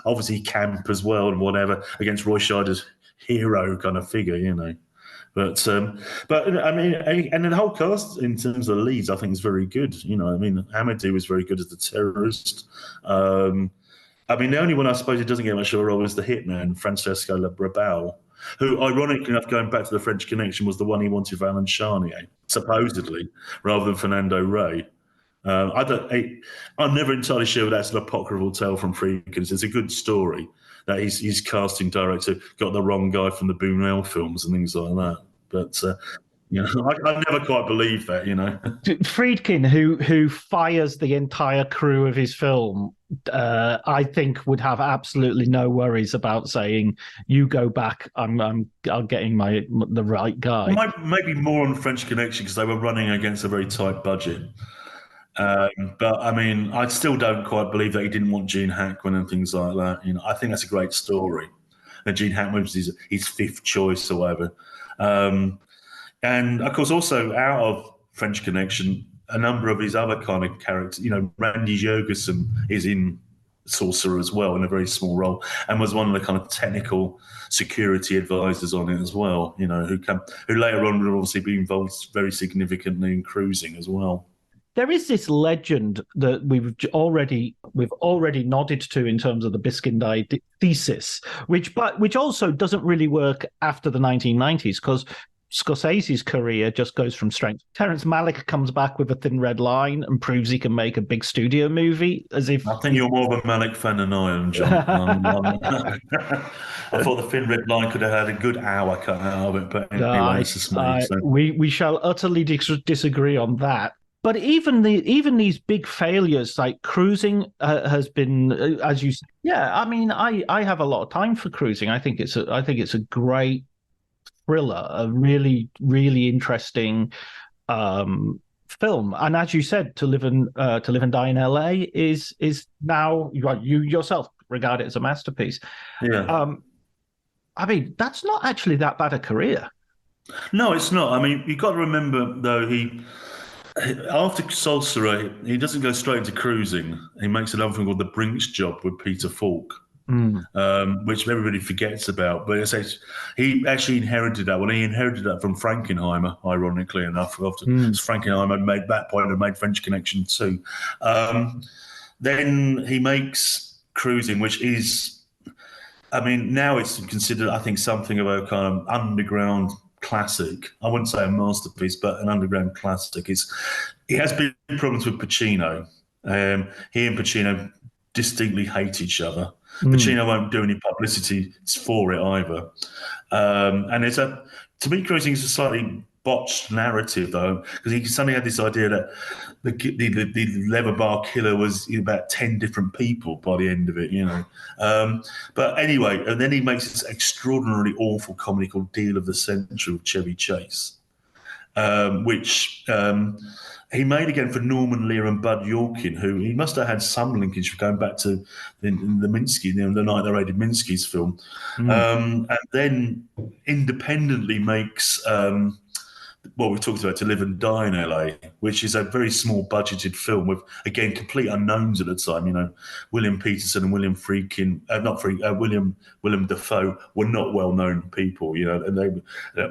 obviously camp as well and whatever against Roy Scheider's hero kind of figure, But I mean, and the whole cast in terms of the leads, I think is very good. I mean, Amadou was very good as the terrorist. I mean, the only one I suppose who doesn't get much of a role is the hitman, Francesco Labrabal, who, ironically enough, going back to the French Connection, was the one he wanted for Alan Charnier, supposedly, rather than Fernando Rey. I'm never entirely sure that's an apocryphal tale from Friedkin. It's a good story that his casting director got the wrong guy from the Buñuel films and things like that. But I never quite believed that. Friedkin, who fires the entire crew of his film, I think would have absolutely no worries about saying, "You go back. I'm getting the right guy." Maybe more on French Connection because they were running against a very tight budget. But I mean, I still don't quite believe that he didn't want Gene Hackman and things like that. I think that's a great story. And Gene Hackman was his fifth choice or whatever. And of course, also out of French Connection, a number of his other kind of characters. Randy Jurgensen is in Sorcerer as well in a very small role, and was one of the kind of technical security advisors on it as well. Who later on would obviously be involved very significantly in cruising as well. There is this legend that we've already nodded to in terms of the Biskindai thesis, which also doesn't really work after the 1990s because Scorsese's career just goes from strength. Terrence Malick comes back with A Thin Red Line and proves he can make a big studio movie. I think you're more of a Malick fan than I am, John. I thought The Thin Red Line could have had a good hour cut out of it, but anyway, it's just me. So. We shall utterly disagree on that. But even these big failures like Cruising has been, as you said, yeah. I mean, I have a lot of time for Cruising. I think it's a great thriller, a really really interesting film. And as you said, To Live and Die in LA is now you yourself regard it as a masterpiece. Yeah. I mean, that's not actually that bad a career. No, it's not. I mean, you've got to remember though after Sorcerer, he doesn't go straight into Cruising. He makes another film called The Brink's Job with Peter Falk, which everybody forgets about. But he actually inherited that one. He inherited that from Frankenheimer, ironically enough. Frankenheimer made that point and made French Connection too. Then he makes Cruising, which is I mean, now it's considered, I think, something of a kind of underground classic. I wouldn't say a masterpiece, but an underground classic. It has been problems with Pacino. He and Pacino distinctly hate each other. Pacino won't do any publicity for it either. And to me, creating is a slightly botched narrative, though, because he suddenly had this idea that the leather bar killer was about 10 different people by the end of it, But anyway, and then he makes this extraordinarily awful comedy called Deal of the Century with Chevy Chase, which he made again for Norman Lear and Bud Yorkin, who he must have had some linkage going back to the Minsky, the night they raided Minsky's film. And then independently makes what we talked about, To Live and Die in LA, which is a very small budgeted film with, again, complete unknowns at the time. William Peterson and William Friedkin, William Dafoe were not well-known people, and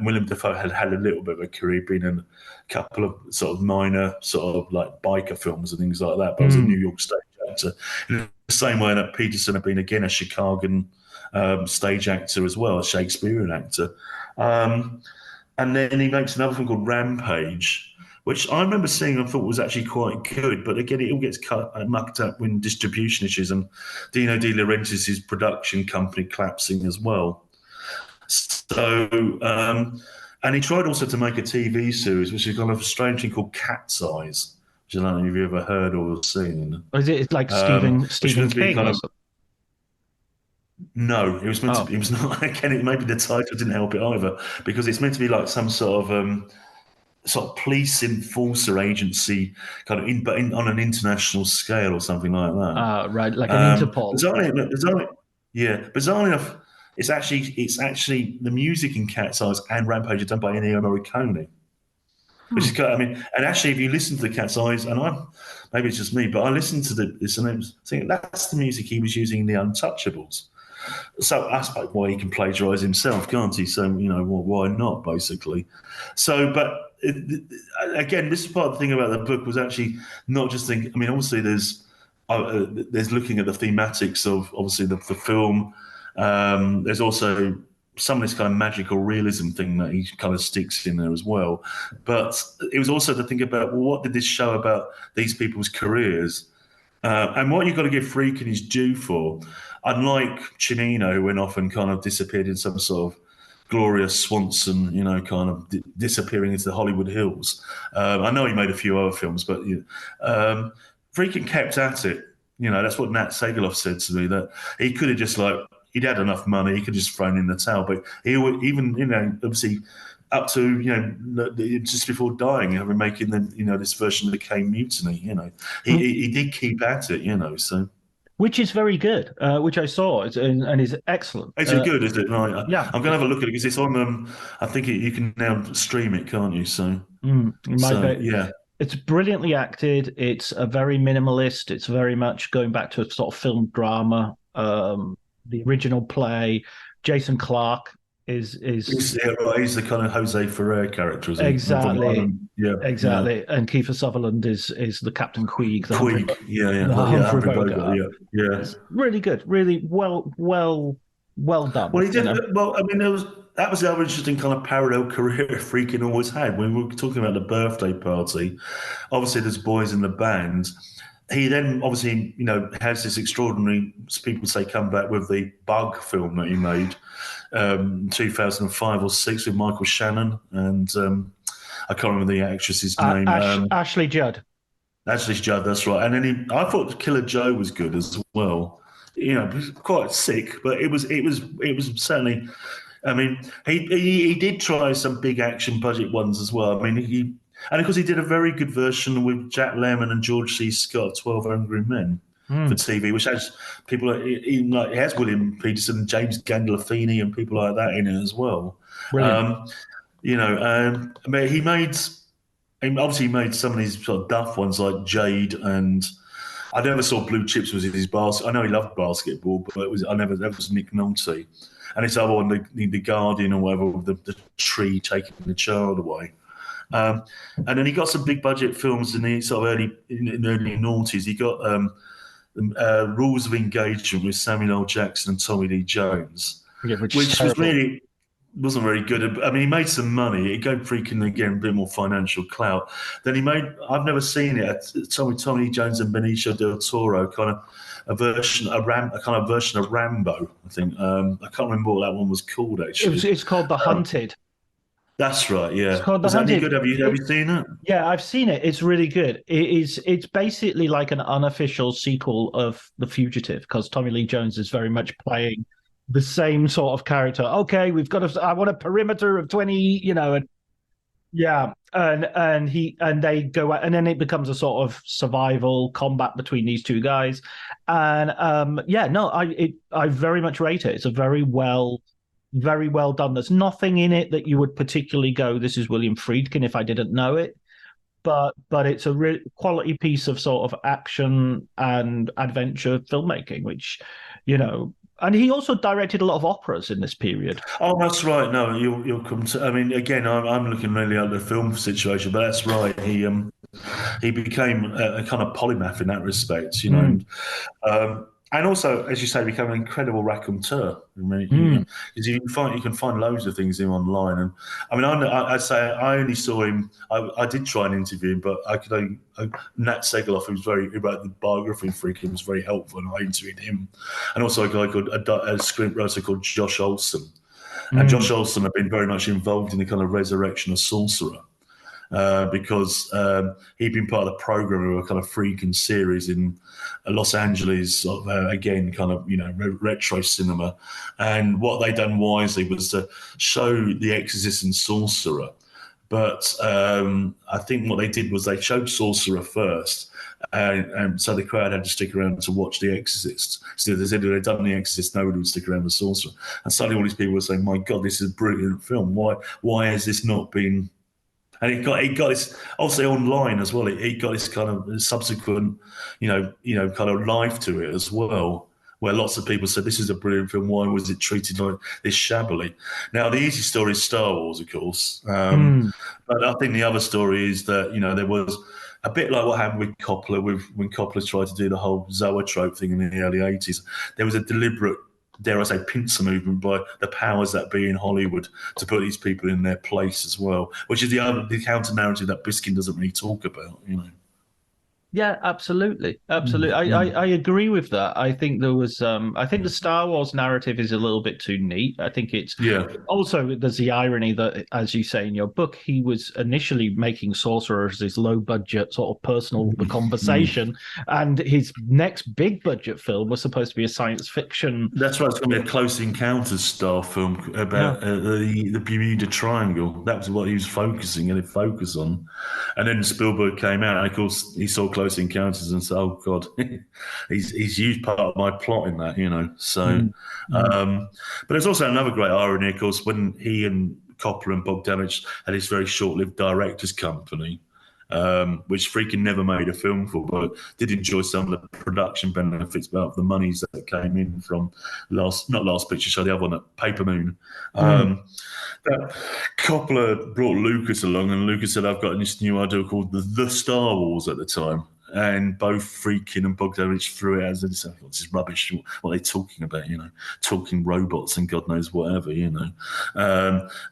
William Dafoe had a little bit of a career, being in a couple of sort of minor sort of like biker films and things like that, but was a New York stage actor. In the same way that Peterson had been, again, a Chicagoan stage actor as well, a Shakespearean actor. And then he makes another film called Rampage, which I remember seeing and thought was actually quite good. But again, it all gets mucked up with distribution issues, and Dino De Laurentiis' production company collapsing as well. So, and he tried also to make a TV series, which is kind of a strange thing called Cat's Eyes, which I don't know if you've ever heard or seen. Or is it like Stephen King? Kind of, no, it was meant to be. It was not. Again, maybe the title didn't help it either, because it's meant to be like some sort of police enforcer agency, kind of on an international scale or something like that. Right, like an Interpol. Bizarrely enough, it's actually the music in Cat's Eyes and Rampage are done by Ennio Morricone. Which is, and actually, if you listen to the Cat's Eyes, and maybe it's just me, but I listened to this and I was thinking that's the music he was using in The Untouchables. So I suppose why he can plagiarise himself, can't he? So, why not, basically? So, but again, this is part of the thing about the book was actually not just thinking, obviously there's looking at the thematics of, obviously, the film. There's also some of this kind of magical realism thing that he kind of sticks in there as well. But it was also to think about, well, what did this show about these people's careers? And what you've got to give Friedkin his due for, unlike Cimino, who went off and kind of disappeared in some sort of Gloria Swanson, kind of disappearing into the Hollywood hills. I know he made a few other films, but Friedkin kept at it. That's what Nat Segeloff said to me, that he could have just he'd had enough money, he could have just thrown in the towel. But he would even, obviously, up to just before dying, making this version of the Caine Mutiny. He did keep at it. So. Which is very good, which I saw, and is excellent. Is it good? Is it? Right. Yeah. I'm going to have a look at it because it's on. I think you can now stream it, can't you? So. Yeah. It's brilliantly acted. It's a very minimalist. It's very much going back to a sort of film drama. The original play, Jason Clarke is he's the kind of Jose Ferrer character, isn't he? Exactly. Exactly. And Kiefer Sutherland is the Captain Queeg. Humphrey Bogart. Yeah. It's really good. Really well done. Well, he did. Well, that was the other interesting kind of parallel career Friedkin always had. When we were talking about the birthday party, obviously there's boys in the band. He then obviously, has this extraordinary, people say, comeback with the Bug film that he made, 2005 or 6 with Michael Shannon and I can't remember the actress's name. Ashley Judd. Ashley Judd, that's right. And then I thought Killer Joe was good as well. Quite sick, but it was certainly. He did try some big action budget ones as well. And of course, he did a very good version with Jack Lemmon and George C. Scott, 12 Angry Men, for TV, which has people it has William Peterson, James Gandolfini, and people like that in it as well. He made some of these sort of duff ones like Jade, and I never saw Blue Chips was in his basket. I know he loved basketball, but that was Nick Nolte. And it's other one, the Guardian or whatever, with the tree taking the child away. And then he got some big budget films in the sort of early noughties. He got Rules of Engagement with Samuel L. Jackson and Tommy Lee Jones, which was really wasn't very good. I mean, he made some money. He gave Friedkin again a bit more financial clout. Then he made, I've never seen it, Tommy Lee Jones and Benicio del Toro, kind of a version of Rambo, I think. I can't remember what that one was called, actually. It's called The Hunted. That's right, yeah. It's called The Was that any Hunted. good? Have you seen it? Yeah, I've seen it. It's really good. It's basically like an unofficial sequel of The Fugitive, because Tommy Lee Jones is very much playing the same sort of character. Okay, I want a perimeter of 20, and they go out, and then it becomes a sort of survival combat between these two guys. And I very much rate it. It's a very well done. There's nothing in it that you would particularly go, this is William Friedkin, if I didn't know it. But it's a real quality piece of sort of action and adventure filmmaking, which, and he also directed a lot of operas in this period. Oh, that's right. No, you'll come to. I mean, again, I'm looking really at the film situation, but that's right. He became a kind of polymath in that respect, and also, as you say, became an incredible raconteur. I mean, because you can find loads of things in him online. And I mean, I'd say I only saw him. I did try and interview him, but Nat Segeloff, who wrote the biography of Friedkin, was very helpful, and I interviewed him. And also a guy called a scriptwriter called Josh Olson. And Josh Olson had been very much involved in the kind of resurrection of Sorcerer. Because he'd been part of the program of a kind of Friedkin series in Los Angeles, again, kind of, retro cinema. And what they done wisely was to show The Exorcist and Sorcerer. But I think what they did was they showed Sorcerer first. And so the crowd had to stick around to watch The Exorcist. So they said if they'd done The Exorcist, nobody would stick around with Sorcerer. And suddenly all these people were saying, my God, this is a brilliant film. Why has this not been... And he got this, obviously online as well. He got this kind of subsequent, kind of life to it as well, where lots of people said, this is a brilliant film. Why was it treated like this shabbily? Now, the easy story is Star Wars, of course. But I think the other story is that, there was a bit like what happened with Coppola, when Coppola tried to do the whole zoetrope thing in the early 80s. There was a deliberate, dare I say, pincer movement by the powers that be in Hollywood to put these people in their place as well, which is the counter narrative that Biskin doesn't really talk about, Yeah, absolutely. I agree with that. I think there was, I think the Star Wars narrative is a little bit too neat. I think it's, also there's the irony that, as you say in your book, he was initially making Sorcerer as his low budget sort of personal conversation. And his next big budget film was supposed to be a science fiction. That's right. It's going to be a Close Encounters style film about the Bermuda Triangle. That was what he was focusing on. And then Spielberg came out, and of course he saw Close Encounters and said, "Oh God, he's used part of my plot in that," So, but there's also another great irony, of course, when he and Coppola and Bogdanovich had this very short-lived directors' company, which Friedkin never made a film for, but did enjoy some of the production benefits of the monies that came in from not Last Picture Show, the other one, Paper Moon. Coppola brought Lucas along, and Lucas said, "I've got this new idea called the Star Wars" at the time. And both Friedkin and Bogdanovich threw it as this is rubbish. What are they talking about? Talking robots and God knows whatever. And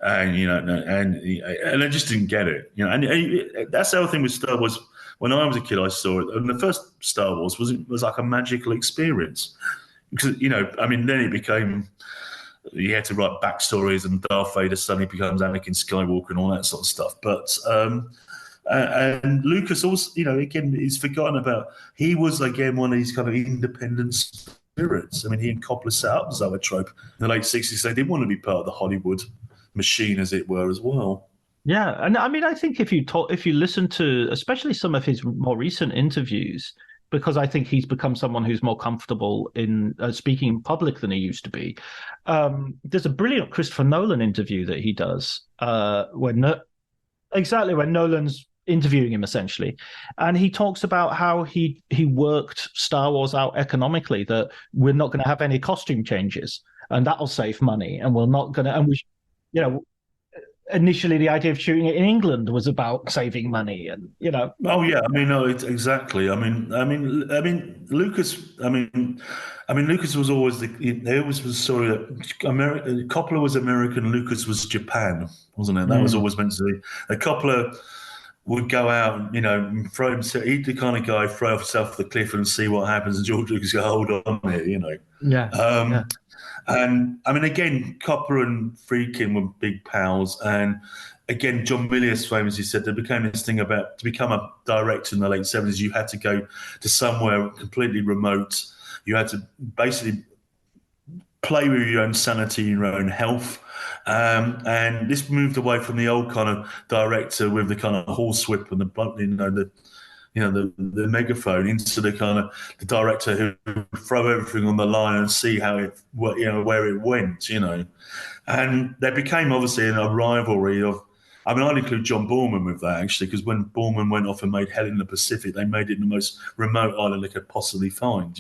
I just didn't get it. And that's the other thing with Star Wars. When I was a kid, I saw it, and the first Star Wars was like a magical experience because then it became. You had to write backstories, and Darth Vader suddenly becomes Anakin Skywalker and all that sort of stuff. But and Lucas also, again, is forgotten about. He was, again, one of these kind of independent spirits. I mean, he and Coppola set up Zoetrope in the late 60s. They didn't want to be part of the Hollywood machine, as it were, as well. Yeah, and I mean, I think if you listen to, especially some of his more recent interviews, because I think he's become someone who's more comfortable in speaking in public than he used to be. There's a brilliant Christopher Nolan interview that he does when Nolan's interviewing him, essentially. And he talks about how he worked Star Wars out economically, that we're not going to have any costume changes, and that'll save money, and we're not going to, and we, initially the idea of shooting it in England was about saving money, and Oh yeah, I mean, no, exactly. I mean, Lucas. Lucas was always there was the story that Coppola was American, Lucas was Japan, wasn't it? That was always meant to be. Coppola would go out, and throw himself. He'd the kind of guy throw himself off the cliff and see what happens, and George Lucas go, hold on here, Yeah. And I mean, again, Coppola and Friedkin were big pals, and again, John Milius famously said there became this thing about to become a director in the late 70s, you had to go to somewhere completely remote. You had to basically play with your own sanity, your own health. And this moved away from the old kind of director with the kind of horsewhip and the megaphone into the kind of the director who would throw everything on the line and see how it, where it went, And there became obviously a rivalry of, I'd include John Boorman with that actually, because when Boorman went off and made Hell in the Pacific, they made it the most remote island they could possibly find,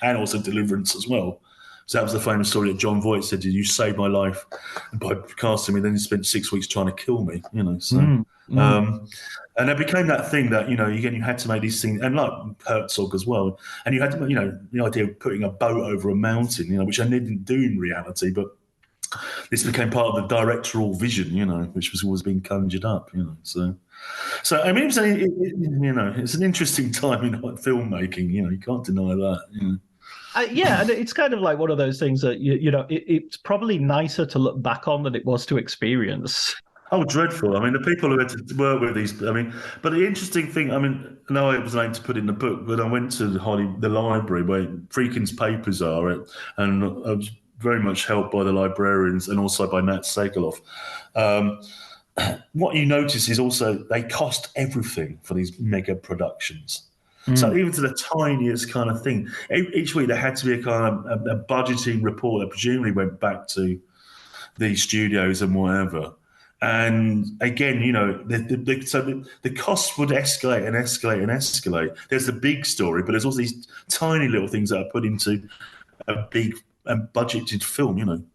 and also Deliverance as well. So that was the famous story that John Voight said, you saved my life by casting me, then you spent 6 weeks trying to kill me, and it became that thing that, again, you had to make these things, and like Herzog as well, and you had to, the idea of putting a boat over a mountain, which I didn't do in reality, but this became part of the directorial vision, which was always being conjured up, So I mean, it's an interesting time in filmmaking, you can't deny that, Yeah, and it's kind of like one of those things that, it's probably nicer to look back on than it was to experience. Oh, dreadful. I mean, the people who had to work with these, but the interesting thing, no, I wasn't able to put it in the book, but I went to the library where Friedkin's papers are, and I was very much helped by the librarians and also by Nat Segaloff. What you notice is also they cost everything for these mega productions. So even to the tiniest kind of thing, each week there had to be a kind of a budgeting report that presumably went back to the studios and whatever. And again, the costs would escalate and escalate and escalate. There's the big story, but there's also these tiny little things that are put into a big and budgeted film,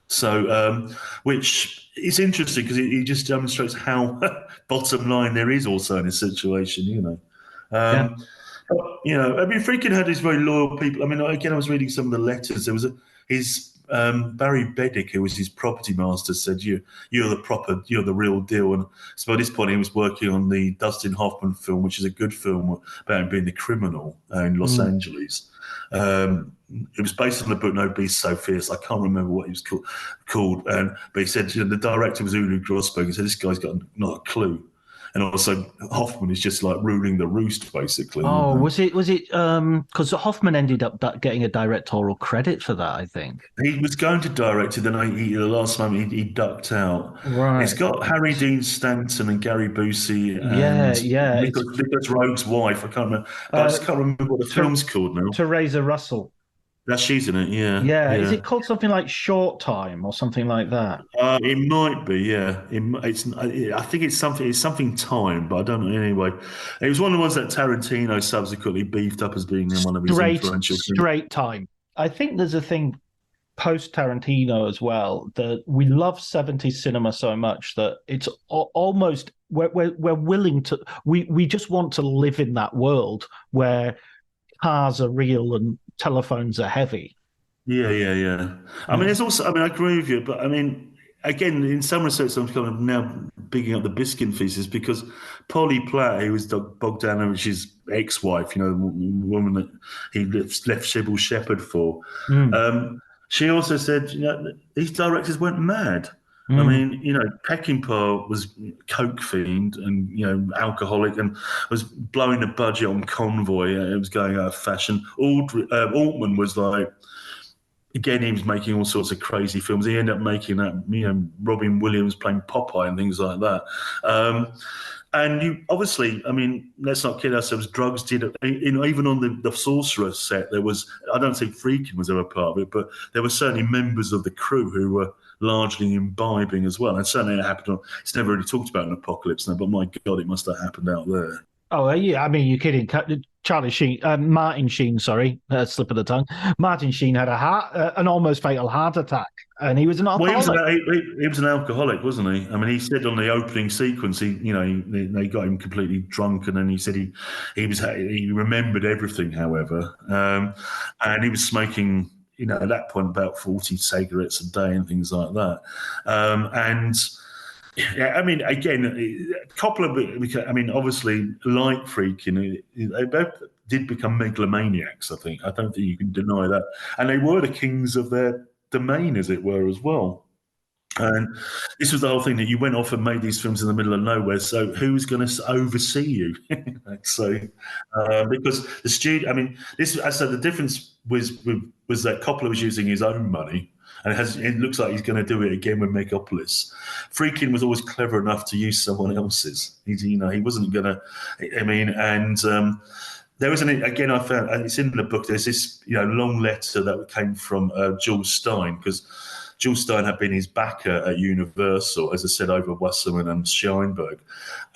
So, which is interesting because it just demonstrates how bottom line there is also in a situation, But, Friedkin had these very loyal people. Again, I was reading some of the letters. There was his Barry Beddick, who was his property master, said, you're the real deal. And so by this point, he was working on the Dustin Hoffman film, which is a good film about him being the criminal in Los Angeles. It was based on the book No Beast So Fierce. I can't remember what he was called. But he said, the director was Ulu Grosberg. He said, this guy's got not a clue. And also, Hoffman is just like ruling the roost, basically. Oh, was it? Because Hoffman ended up getting a directorial credit for that, I think. He was going to direct it, then the last moment he ducked out. Right. It's got Harry Dean Stanton and Gary Busey and Nicholas Rogue's wife. I can't remember. I just can't remember what the film's called now. Teresa Russell. She's in it, yeah. Is it called something like Short Time or something like that? It might be, yeah. I think it's something time, but I don't know. Anyway, it was one of the ones that Tarantino subsequently beefed up as being one of his influential films. Straight Time. I think there's a thing post Tarantino as well that we love 70s cinema so much that it's almost we're willing to we just want to live in that world where cars are real and telephones are heavy. Yeah. There's also, I agree with you, but again, in some respects, I'm kind of now bigging up the Biskin thesis because Polly Platt, who was Bogdanovich's ex-wife, the woman that he left Sybil Shepherd for, she also said, these directors went mad. Peckinpah was coke fiend and, alcoholic and was blowing the budget on Convoy. It was going out of fashion. Altman was like, again, he was making all sorts of crazy films. He ended up making that, Robin Williams playing Popeye and things like that. And you obviously, let's not kid ourselves, drugs did, even on the Sorcerer set, there was, I don't think Friedkin was ever part of it, but there were certainly members of the crew who were largely imbibing as well. And certainly it happened, it's never really talked about in Apocalypse now, but my God, it must have happened out there. Oh, yeah. I mean, you're kidding. Charlie Sheen, Martin Sheen, sorry, slip of the tongue. Martin Sheen had an almost fatal heart attack, and he was an Well, alcoholic. he was an alcoholic, wasn't he? I mean, he said on the opening sequence, they got him completely drunk, and then he said he remembered everything. However, and he was smoking, at that point about 40 cigarettes a day and things like that, and. Yeah, I mean, again, Coppola. I mean, obviously, like Friedkin, they both did become megalomaniacs. I don't think you can deny that, and they were the kings of their domain, as it were, as well. And this was the whole thing that you went off and made these films in the middle of nowhere. So who's going to oversee you? So because the studio, I mean, this. I said the difference was that Coppola was using his own money. And it looks like he's going to do it again with Megapolis. Friedkin was always clever enough to use someone else's. He wasn't going to. I mean, and there was again. I found, and it's in the book. There's this long letter that came from Jules Stein, because Jules Stein had been his backer at Universal, as I said, over Wasserman and Scheinberg.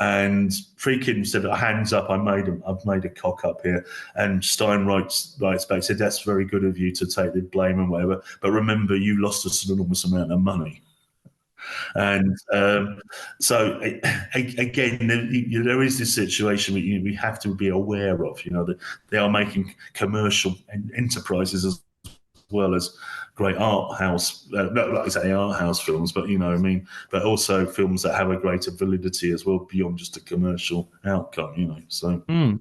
And Friedkin said, "Hands up! I've made a cock up here." And Stein writes back, said, "That's very good of you to take the blame and whatever. But remember, you lost us an enormous amount of money." And so again, there is this situation we have to be aware of. That they are making commercial enterprises as well as great art house, not like I say art house films, but but also films that have a greater validity as well beyond just a commercial outcome. So. But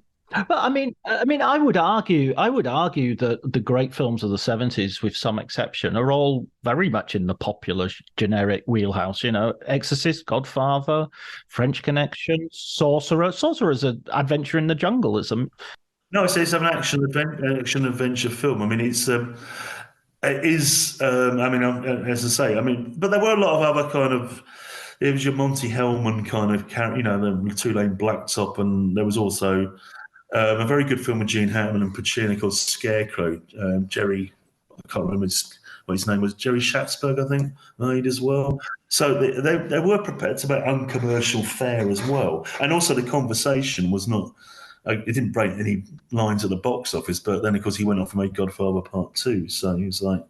I mean, I would argue that the great films of the 70s, with some exception, are all very much in the popular generic wheelhouse. Exorcist, Godfather, French Connection, Sorcerer. Sorcerer is an adventure in the jungle. It's an action adventure film. I mean, it is. I mean, as I say, but there were a lot of other kind of. It was your Monty Hellman kind of character, the two-lane blacktop, and there was also a very good film with Gene Hackman and Pacino called Scarecrow. Jerry, I can't remember what his name was. Jerry Schatzberg, I think, made as well. So they were prepared to make uncommercial fare as well, and also the conversation was not. It didn't break any lines at the box office, but then of course he went off and made Godfather Part 2. So he was like,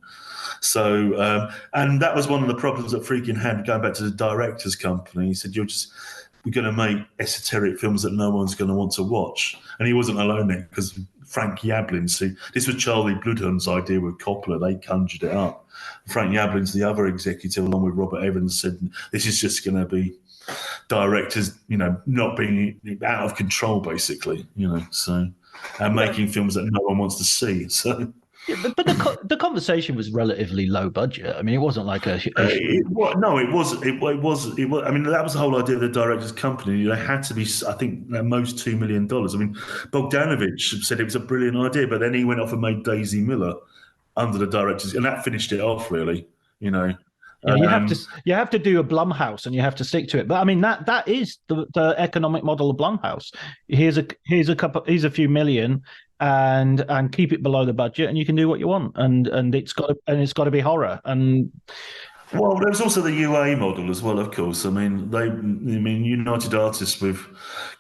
and that was one of the problems that Friedkin had going back to the director's company. He said, we're going to make esoteric films that no one's going to want to watch. And he wasn't alone there, because Frank Yablin's, this was Charlie Bloodhound's idea with Coppola. They conjured it up. Frank Yablin's the other executive, along with Robert Evans, said this is just going to be directors, not being out of control, basically, so and making films that no one wants to see. So, yeah, but the conversation was relatively low budget. I mean, it wasn't like it was. I mean, that was the whole idea of the director's company. They had to be, I think, at most $2 million. I mean, Bogdanovich said it was a brilliant idea, but then he went off and made Daisy Miller under the directors, and that finished it off, really. Yeah, you have to do a Blumhouse, and you have to stick to it. But I mean, that is the economic model of Blumhouse. Here's a few million, and keep it below the budget, and you can do what you want, and it's got to be horror. And well, there's also the UA model as well, of course. I mean, United Artists with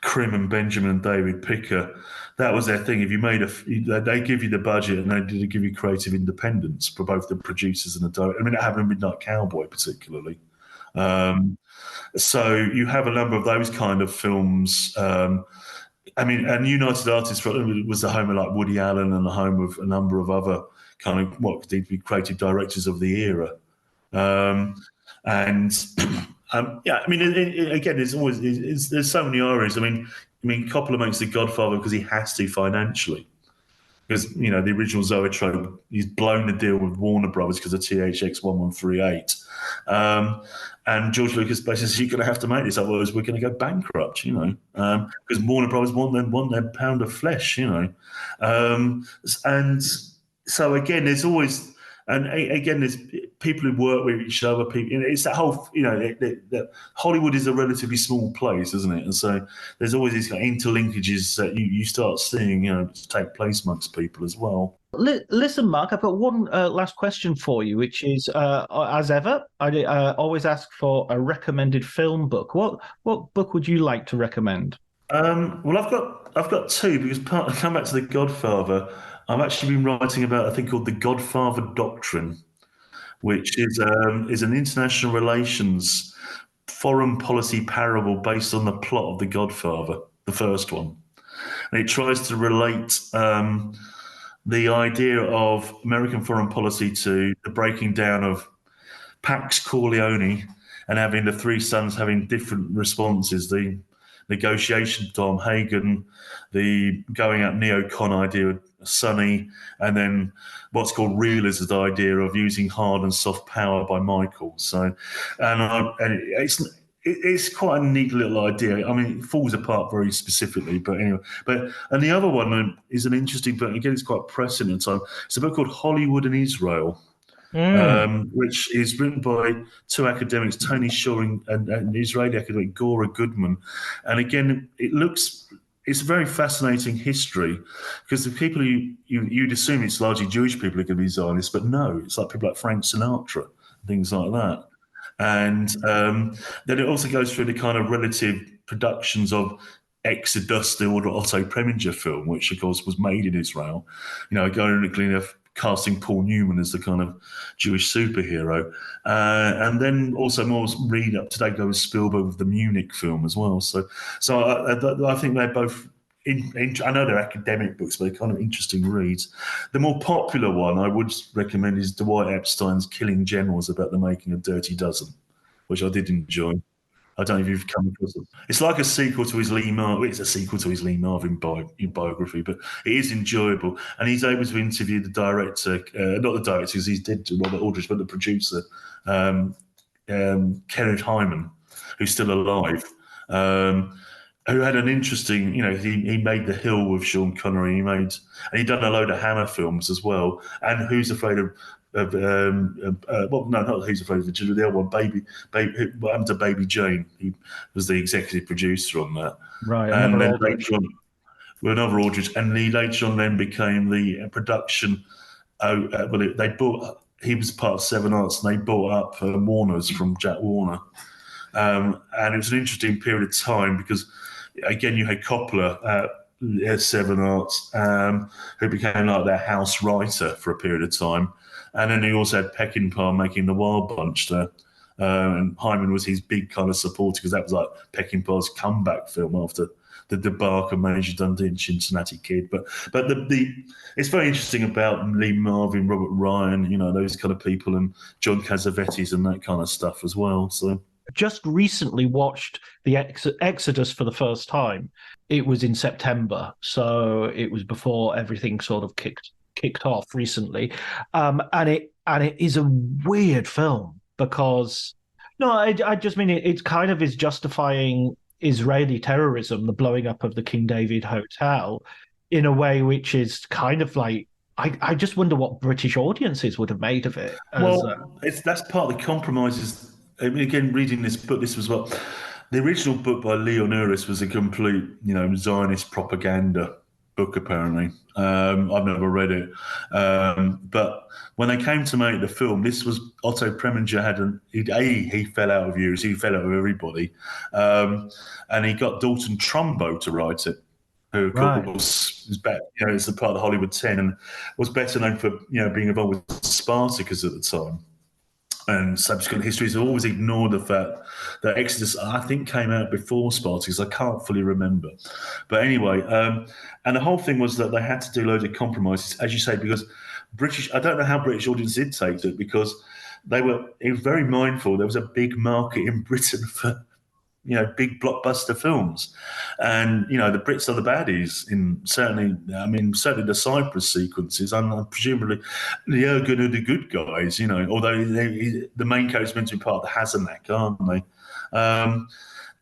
Krim and Benjamin and David Picker. That was their thing. If you made they give you the budget, and they did give you creative independence for both the producers and the director. I mean, it happened in Midnight Cowboy particularly. So you have a number of those kind of films. And United Artists was the home of like Woody Allen and the home of a number of other kind of what could be creative directors of the era. Again, there's so many areas. I mean, Coppola makes The Godfather because he has to financially. Because, the original Zoetrope, he's blown the deal with Warner Brothers because of THX 1138. And George Lucas basically says, you're going to have to make this, otherwise we're going to go bankrupt, because Warner Brothers want their pound of flesh, And so, again, there's always... And again, there's people who work with each other. People, it's that whole, Hollywood is a relatively small place, isn't it? And so there's always these kind of interlinkages that you start seeing, take place amongst people as well. Listen, Mark, I've got one last question for you, which is, as ever, I always ask for a recommended film book. What book would you like to recommend? Well, I've got two because come back to The Godfather. I've actually been writing about a thing called the Godfather Doctrine, which is an international relations foreign policy parable based on the plot of The Godfather, the first one. And it tries to relate the idea of American foreign policy to the breaking down of Pax Corleone and having the three sons having different responses. The negotiation, Tom Hagen, the going at neocon idea of Sonny, and then what's called realism idea of using hard and soft power by Michael. So, and it's quite a neat little idea. I mean, it falls apart very specifically, but anyway. And the other one is an interesting book. Again, it's quite pressing in time. It's a book called Hollywood and Israel. Which is written by two academics, Tony Shaw and an Israeli academic, Gora Goodman. And again, it's a very fascinating history because the people you'd assume it's largely Jewish people who are going to be Zionists, but no, it's like people like Frank Sinatra, things like that. And then it also goes through the kind of relative productions of Exodus, the Otto Preminger film, which of course was made in Israel. Ironically casting Paul Newman as the kind of Jewish superhero. And then also more read up to date go with Spielberg with the Munich film as well. So I think they're both, I know they're academic books, but they're kind of interesting reads. The more popular one I would recommend is Dwight Epstein's Killing Generals about the making of Dirty Dozen, which I did enjoy. I don't know if you've come across it. It's like a sequel to his Lee Marvin. It's a sequel to his Lee Marvin biography, but it is enjoyable. And he's able to interview the director, not the director, because he's dead to Robert Aldrich, but the producer, Kenneth Hyman, who's still alive, who had an interesting, he made The Hill with Sean Connery. And he'd done a load of Hammer films as well. And Who's Afraid of not Who's Afraid of the Children, the other one, What Happened to Baby Jane? He was the executive producer on that. Right. And then later on, another Aldrich, and he later on then became the production. He was part of Seven Arts, and they bought up Warner's from Jack Warner. And it was an interesting period of time because, again, you had Coppola at Seven Arts, who became like their house writer for a period of time. And then he also had Peckinpah making The Wild Bunch there. And Hyman was his big kind of supporter because that was like Peckinpah's comeback film after the debacle of Major Dundee and Cincinnati Kid. But it's very interesting about Lee Marvin, Robert Ryan, those kind of people, and John Cassavetes and that kind of stuff as well. So just recently watched the Exodus for the first time. It was in September, so it was before everything sort of kicked off recently, and it is a weird film because I just mean it kind of is justifying Israeli terrorism, the blowing up of the King David Hotel, in a way which is kind of like I just wonder what British audiences would have made of it. That's part of the compromises. I mean, again, reading this book, this was what the original book by Leon Uris was a complete, Zionist propaganda book, apparently. I've never read it. But when they came to make the film, this was Otto Preminger he fell out of Uris, he fell out of everybody. And he got Dalton Trumbo to write it, who of course is back, is a part of the Hollywood 10 and was better known for, being involved with Spartacus at the time. And subsequent histories have always ignored the fact that Exodus, I think, came out before Spartacus. I can't fully remember. But anyway, and the whole thing was that they had to do loads of compromises, as you say, because I don't know how British audiences did take to it, because it was very mindful. There was a big market in Britain for, big blockbuster films. And, the Brits are the baddies certainly the Cyprus sequences, and presumably the Ergun are the good guys, although the main characters meant to be part of the Hazanak, aren't they?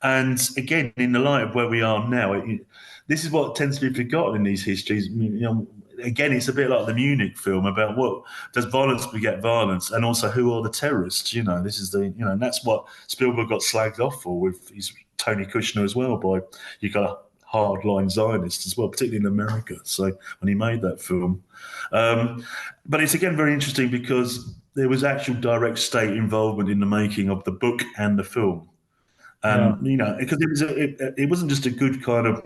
And again, in the light of where we are now, this is what tends to be forgotten in these histories. Again, it's a bit like the Munich film about what does violence beget violence, and also who are the terrorists. This is and that's what Spielberg got slagged off for with his Tony Kushner as well. You got a hardline Zionist as well, particularly in America. So when he made that film, but it's again very interesting because there was actual direct state involvement in the making of the book and the film. Because it wasn't just a good kind of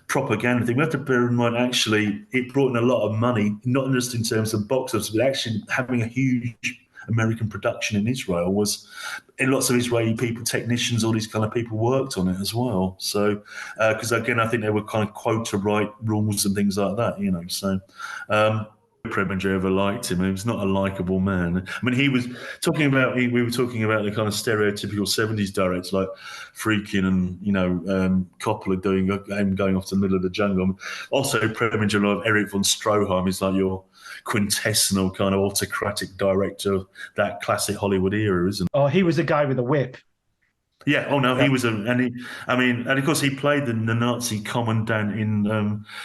propaganda thing. We have to bear in mind, actually, it brought in a lot of money, not just in terms of box office, but actually having a huge American production in Israel was, and lots of Israeli people, technicians, all these kind of people worked on it as well. So, because again, I think they were kind of quota right rules and things like that, So, Preminger ever liked him. He was not a likable man. I mean, he was talking about. We were talking about the kind of stereotypical '70s directors like Friedkin and Coppola going off to the middle of the jungle. Also, Preminger, like Erich von Stroheim, is like your quintessential kind of autocratic director of that classic Hollywood era, isn't it? Oh, he was the guy with the whip. Yeah. Oh no, he was and of course he played the Nazi commandant in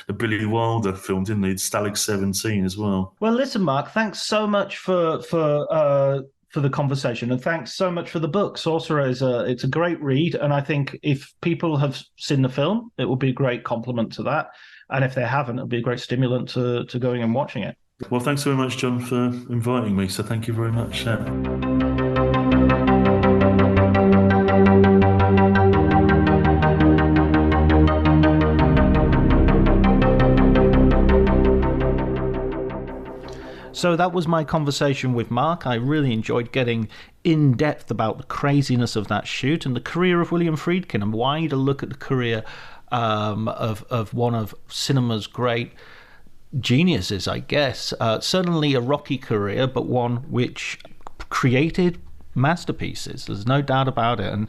the Billy Wilder film, didn't he? Stalag 17 as well. Well, listen, Mark, thanks so much for the conversation, and thanks so much for the book. Sorcerer it's a great read, and I think if people have seen the film, it will be a great compliment to that, and if they haven't, it'll be a great stimulant to going and watching it. Well, thanks very much, John, for inviting me. So thank you very much. So that was my conversation with Mark. I really enjoyed getting in depth about the craziness of that shoot and the career of William Friedkin, and wider look at the career of one of cinema's great geniuses, I guess. Certainly a rocky career, but one which created masterpieces. There's no doubt about it. And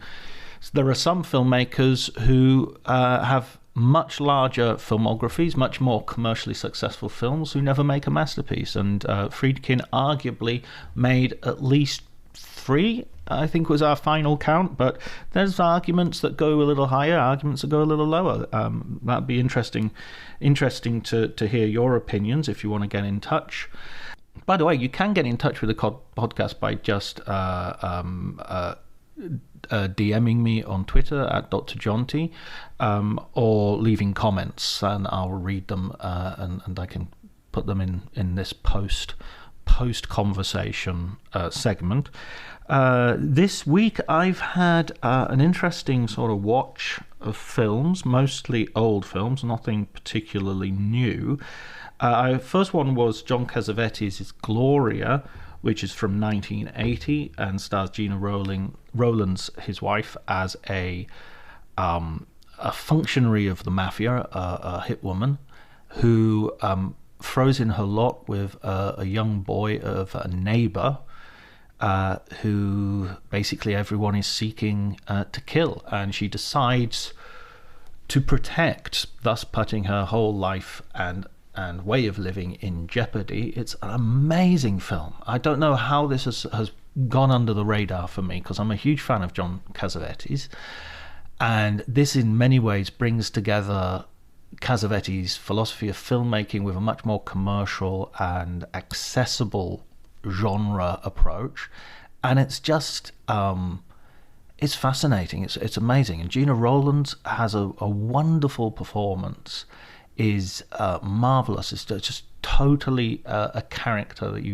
there are some filmmakers who have much larger filmographies, much more commercially successful films, who never make a masterpiece. And Friedkin arguably made at least 3, I think was our final count, but there's arguments that go a little higher, arguments that go a little lower. That'd be interesting to hear your opinions if you want to get in touch. By the way, you can get in touch with the podcast by just DMing me on Twitter at Dr. Jonty, or leaving comments, and I'll read them and I can put them in this post conversation segment. This week I've had an interesting sort of watch of films, mostly old films, nothing particularly new. First one was John Cassavetes' Gloria, which is from 1980 and stars Gina Rowlands, his wife, as a functionary of the mafia, a hit woman, who throws in her lot with a young boy of a neighbor who basically everyone is seeking to kill, and she decides to protect, thus putting her whole life and way of living in jeopardy. It's an amazing film. I don't know how this has gone under the radar for me, because I'm a huge fan of John Cassavetes, and this in many ways brings together Cassavetes' philosophy of filmmaking with a much more commercial and accessible genre approach, and it's just it's fascinating. It's amazing, and Gina Rowlands has a wonderful performance. Is marvelous. It's just totally a character that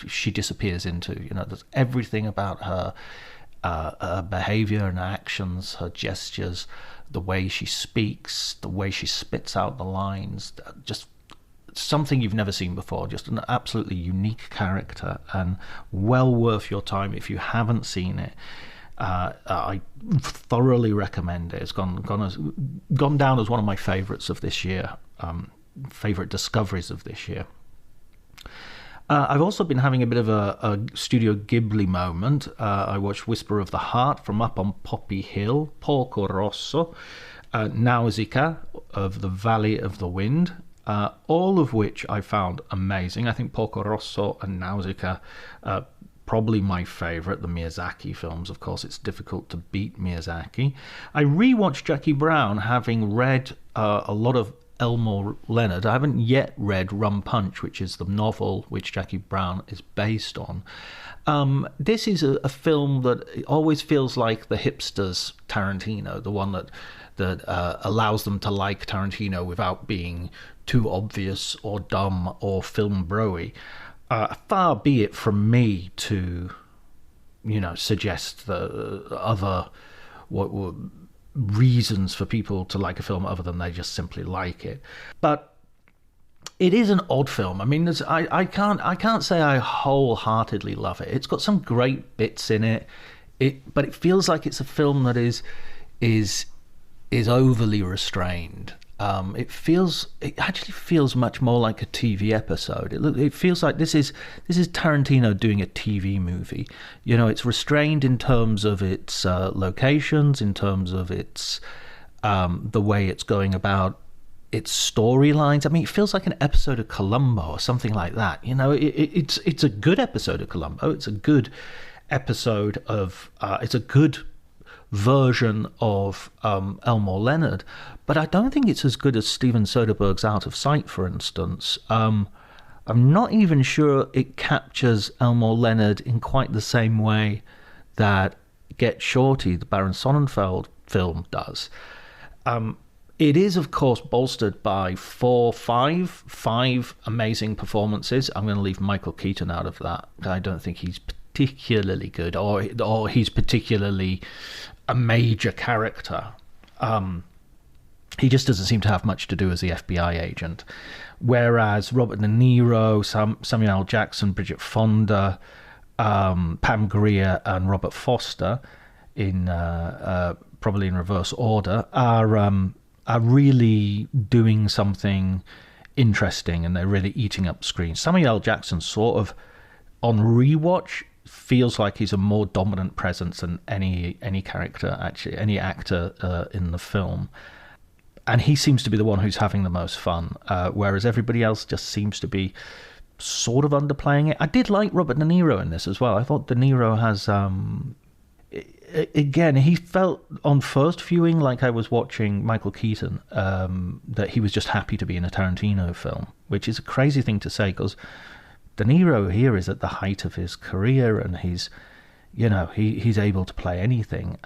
she disappears into. There's everything about her behavior and actions, her gestures, the way she speaks, the way she spits out the lines, just something you've never seen before. Just an absolutely unique character, and well worth your time if you haven't seen it. I thoroughly recommend it. It's gone down as one of my favourites of this year, favourite discoveries of this year. I've also been having a bit of a Studio Ghibli moment. I watched Whisper of the Heart from Up on Poppy Hill, Porco Rosso, Nausicaa of the Valley of the Wind, all of which I found amazing. I think Porco Rosso and Nausicaa probably my favourite. The Miyazaki films, of course, it's difficult to beat Miyazaki. I rewatched Jackie Brown, having read a lot of Elmore Leonard. I haven't yet read Rum Punch, which is the novel which Jackie Brown is based on. This is a film that always feels like the hipsters' Tarantino, the one that allows them to like Tarantino without being too obvious or dumb or film bro-y. Far be it from me to, suggest the other what were reasons for people to like a film other than they just simply like it. But it is an odd film. I mean, I can't say I wholeheartedly love it. It's got some great bits in it. But it feels like it's a film that is overly restrained. It actually feels much more like a TV episode. It feels like this is Tarantino doing a TV movie. You know, it's restrained in terms of its locations, in terms of its the way it's going about its storylines. I mean, it feels like an episode of Columbo or something like that. You know, it's a good episode of Columbo. It's a good episode of it's a good version of Elmore Leonard, but I don't think it's as good as Steven Soderbergh's Out of Sight, for instance. I'm not even sure it captures Elmore Leonard in quite the same way that Get Shorty, the Baron Sonnenfeld film, does. It is, of course, bolstered by five amazing performances. I'm going to leave Michael Keaton out of that. I don't think he's particularly good, or he's particularly a major character. He just doesn't seem to have much to do as the FBI agent. Whereas Robert De Niro, Samuel L. Jackson, Bridget Fonda, Pam Grier, and Robert Foster, in probably in reverse order, are really doing something interesting, and they're really eating up screen. Samuel L. Jackson sort of, on rewatch, feels like he's a more dominant presence than any character, actually, any actor in the film. And he seems to be the one who's having the most fun, whereas everybody else just seems to be sort of underplaying it. I did like Robert De Niro in this as well. I thought De Niro has... again, he felt on first viewing like I was watching Michael Keaton, that he was just happy to be in a Tarantino film, which is a crazy thing to say, because De Niro here is at the height of his career, and he's able to play anything.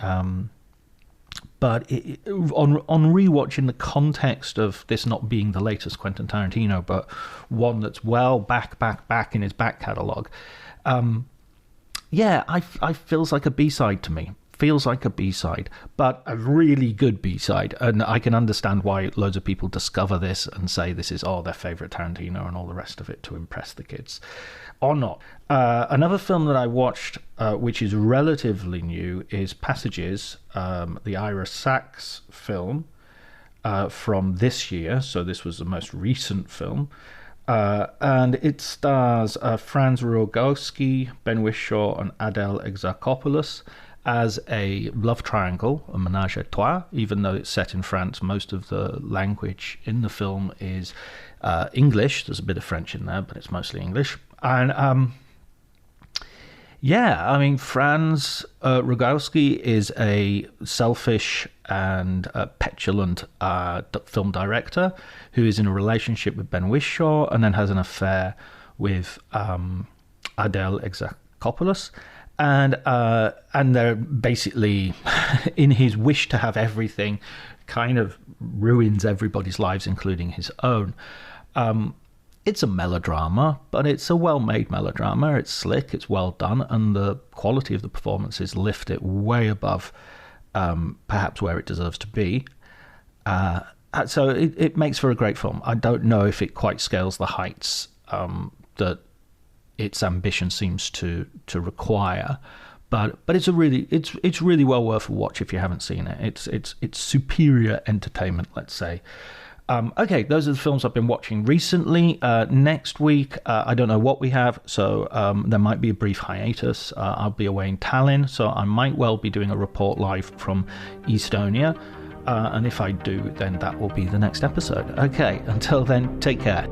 But on rewatch, in the context of this not being the latest Quentin Tarantino, but one that's well back in his back catalogue, I feels like a B-side to me. Feels like a B-side, but a really good B-side. And I can understand why loads of people discover this and say this is their favourite Tarantino and all the rest of it to impress the kids. Or not. Another film that I watched, which is relatively new, is Passages, the Ira Sachs film from this year. So this was the most recent film. And it stars Franz Rogowski, Ben Whishaw, and Adele Exarchopoulos as a love triangle, a ménage à trois. Even though it's set in France, most of the language in the film is English. There's a bit of French in there, but it's mostly English. And Franz Rogowski is a selfish and petulant film director who is in a relationship with Ben Whishaw and then has an affair with Adele Exarchopoulos. And they're basically, in his wish to have everything, kind of ruins everybody's lives, including his own. It's a melodrama, but it's a well-made melodrama. It's slick, it's well done, and the quality of the performances lift it way above perhaps where it deserves to be. So it makes for a great film. I don't know if it quite scales the heights that its ambition seems to require, but it's really well worth a watch if you haven't seen it. It's superior entertainment, let's say. Okay, those are the films I've been watching recently. Next week, I don't know what we have, so there might be a brief hiatus. I'll be away in Tallinn, so I might well be doing a report live from Estonia. And if I do, then that will be the next episode. Okay, until then, take care.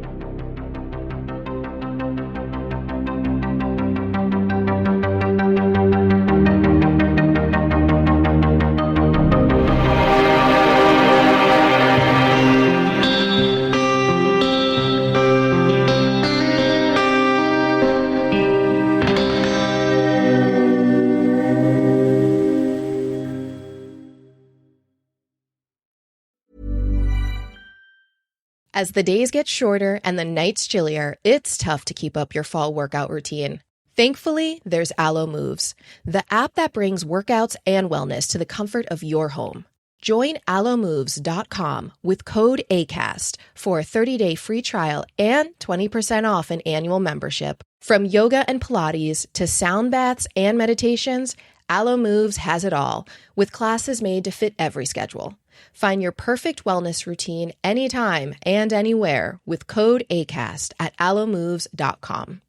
As the days get shorter and the nights chillier, it's tough to keep up your fall workout routine. Thankfully, there's Allo Moves, the app that brings workouts and wellness to the comfort of your home. Join allomoves.com with code ACAST for a 30-day free trial and 20% off an annual membership. From yoga and Pilates to sound baths and meditations, Allo Moves has it all, with classes made to fit every schedule. Find your perfect wellness routine anytime and anywhere with code ACAST at allomoves.com.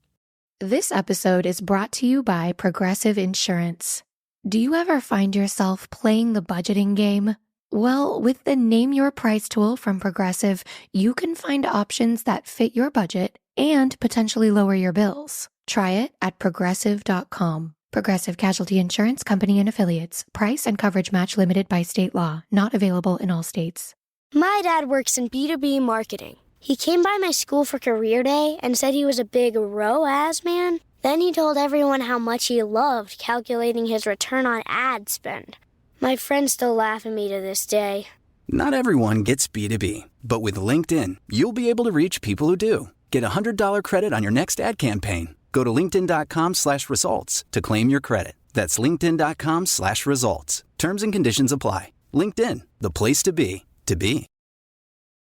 This episode is brought to you by Progressive Insurance. Do you ever find yourself playing the budgeting game? Well, with the Name Your Price tool from Progressive, you can find options that fit your budget and potentially lower your bills. Try it at progressive.com. Progressive Casualty Insurance Company and Affiliates. Price and coverage match limited by state law. Not available in all states. My dad works in B2B marketing. He came by my school for career day and said he was a big ROAS man. Then he told everyone how much he loved calculating his return on ad spend. My friends still laugh at me to this day. Not everyone gets B2B, but with LinkedIn, you'll be able to reach people who do. Get a $100 credit on your next ad campaign. Go to linkedin.com/results to claim your credit. That's linkedin.com/results. Terms and conditions apply. LinkedIn, the place to be, to be.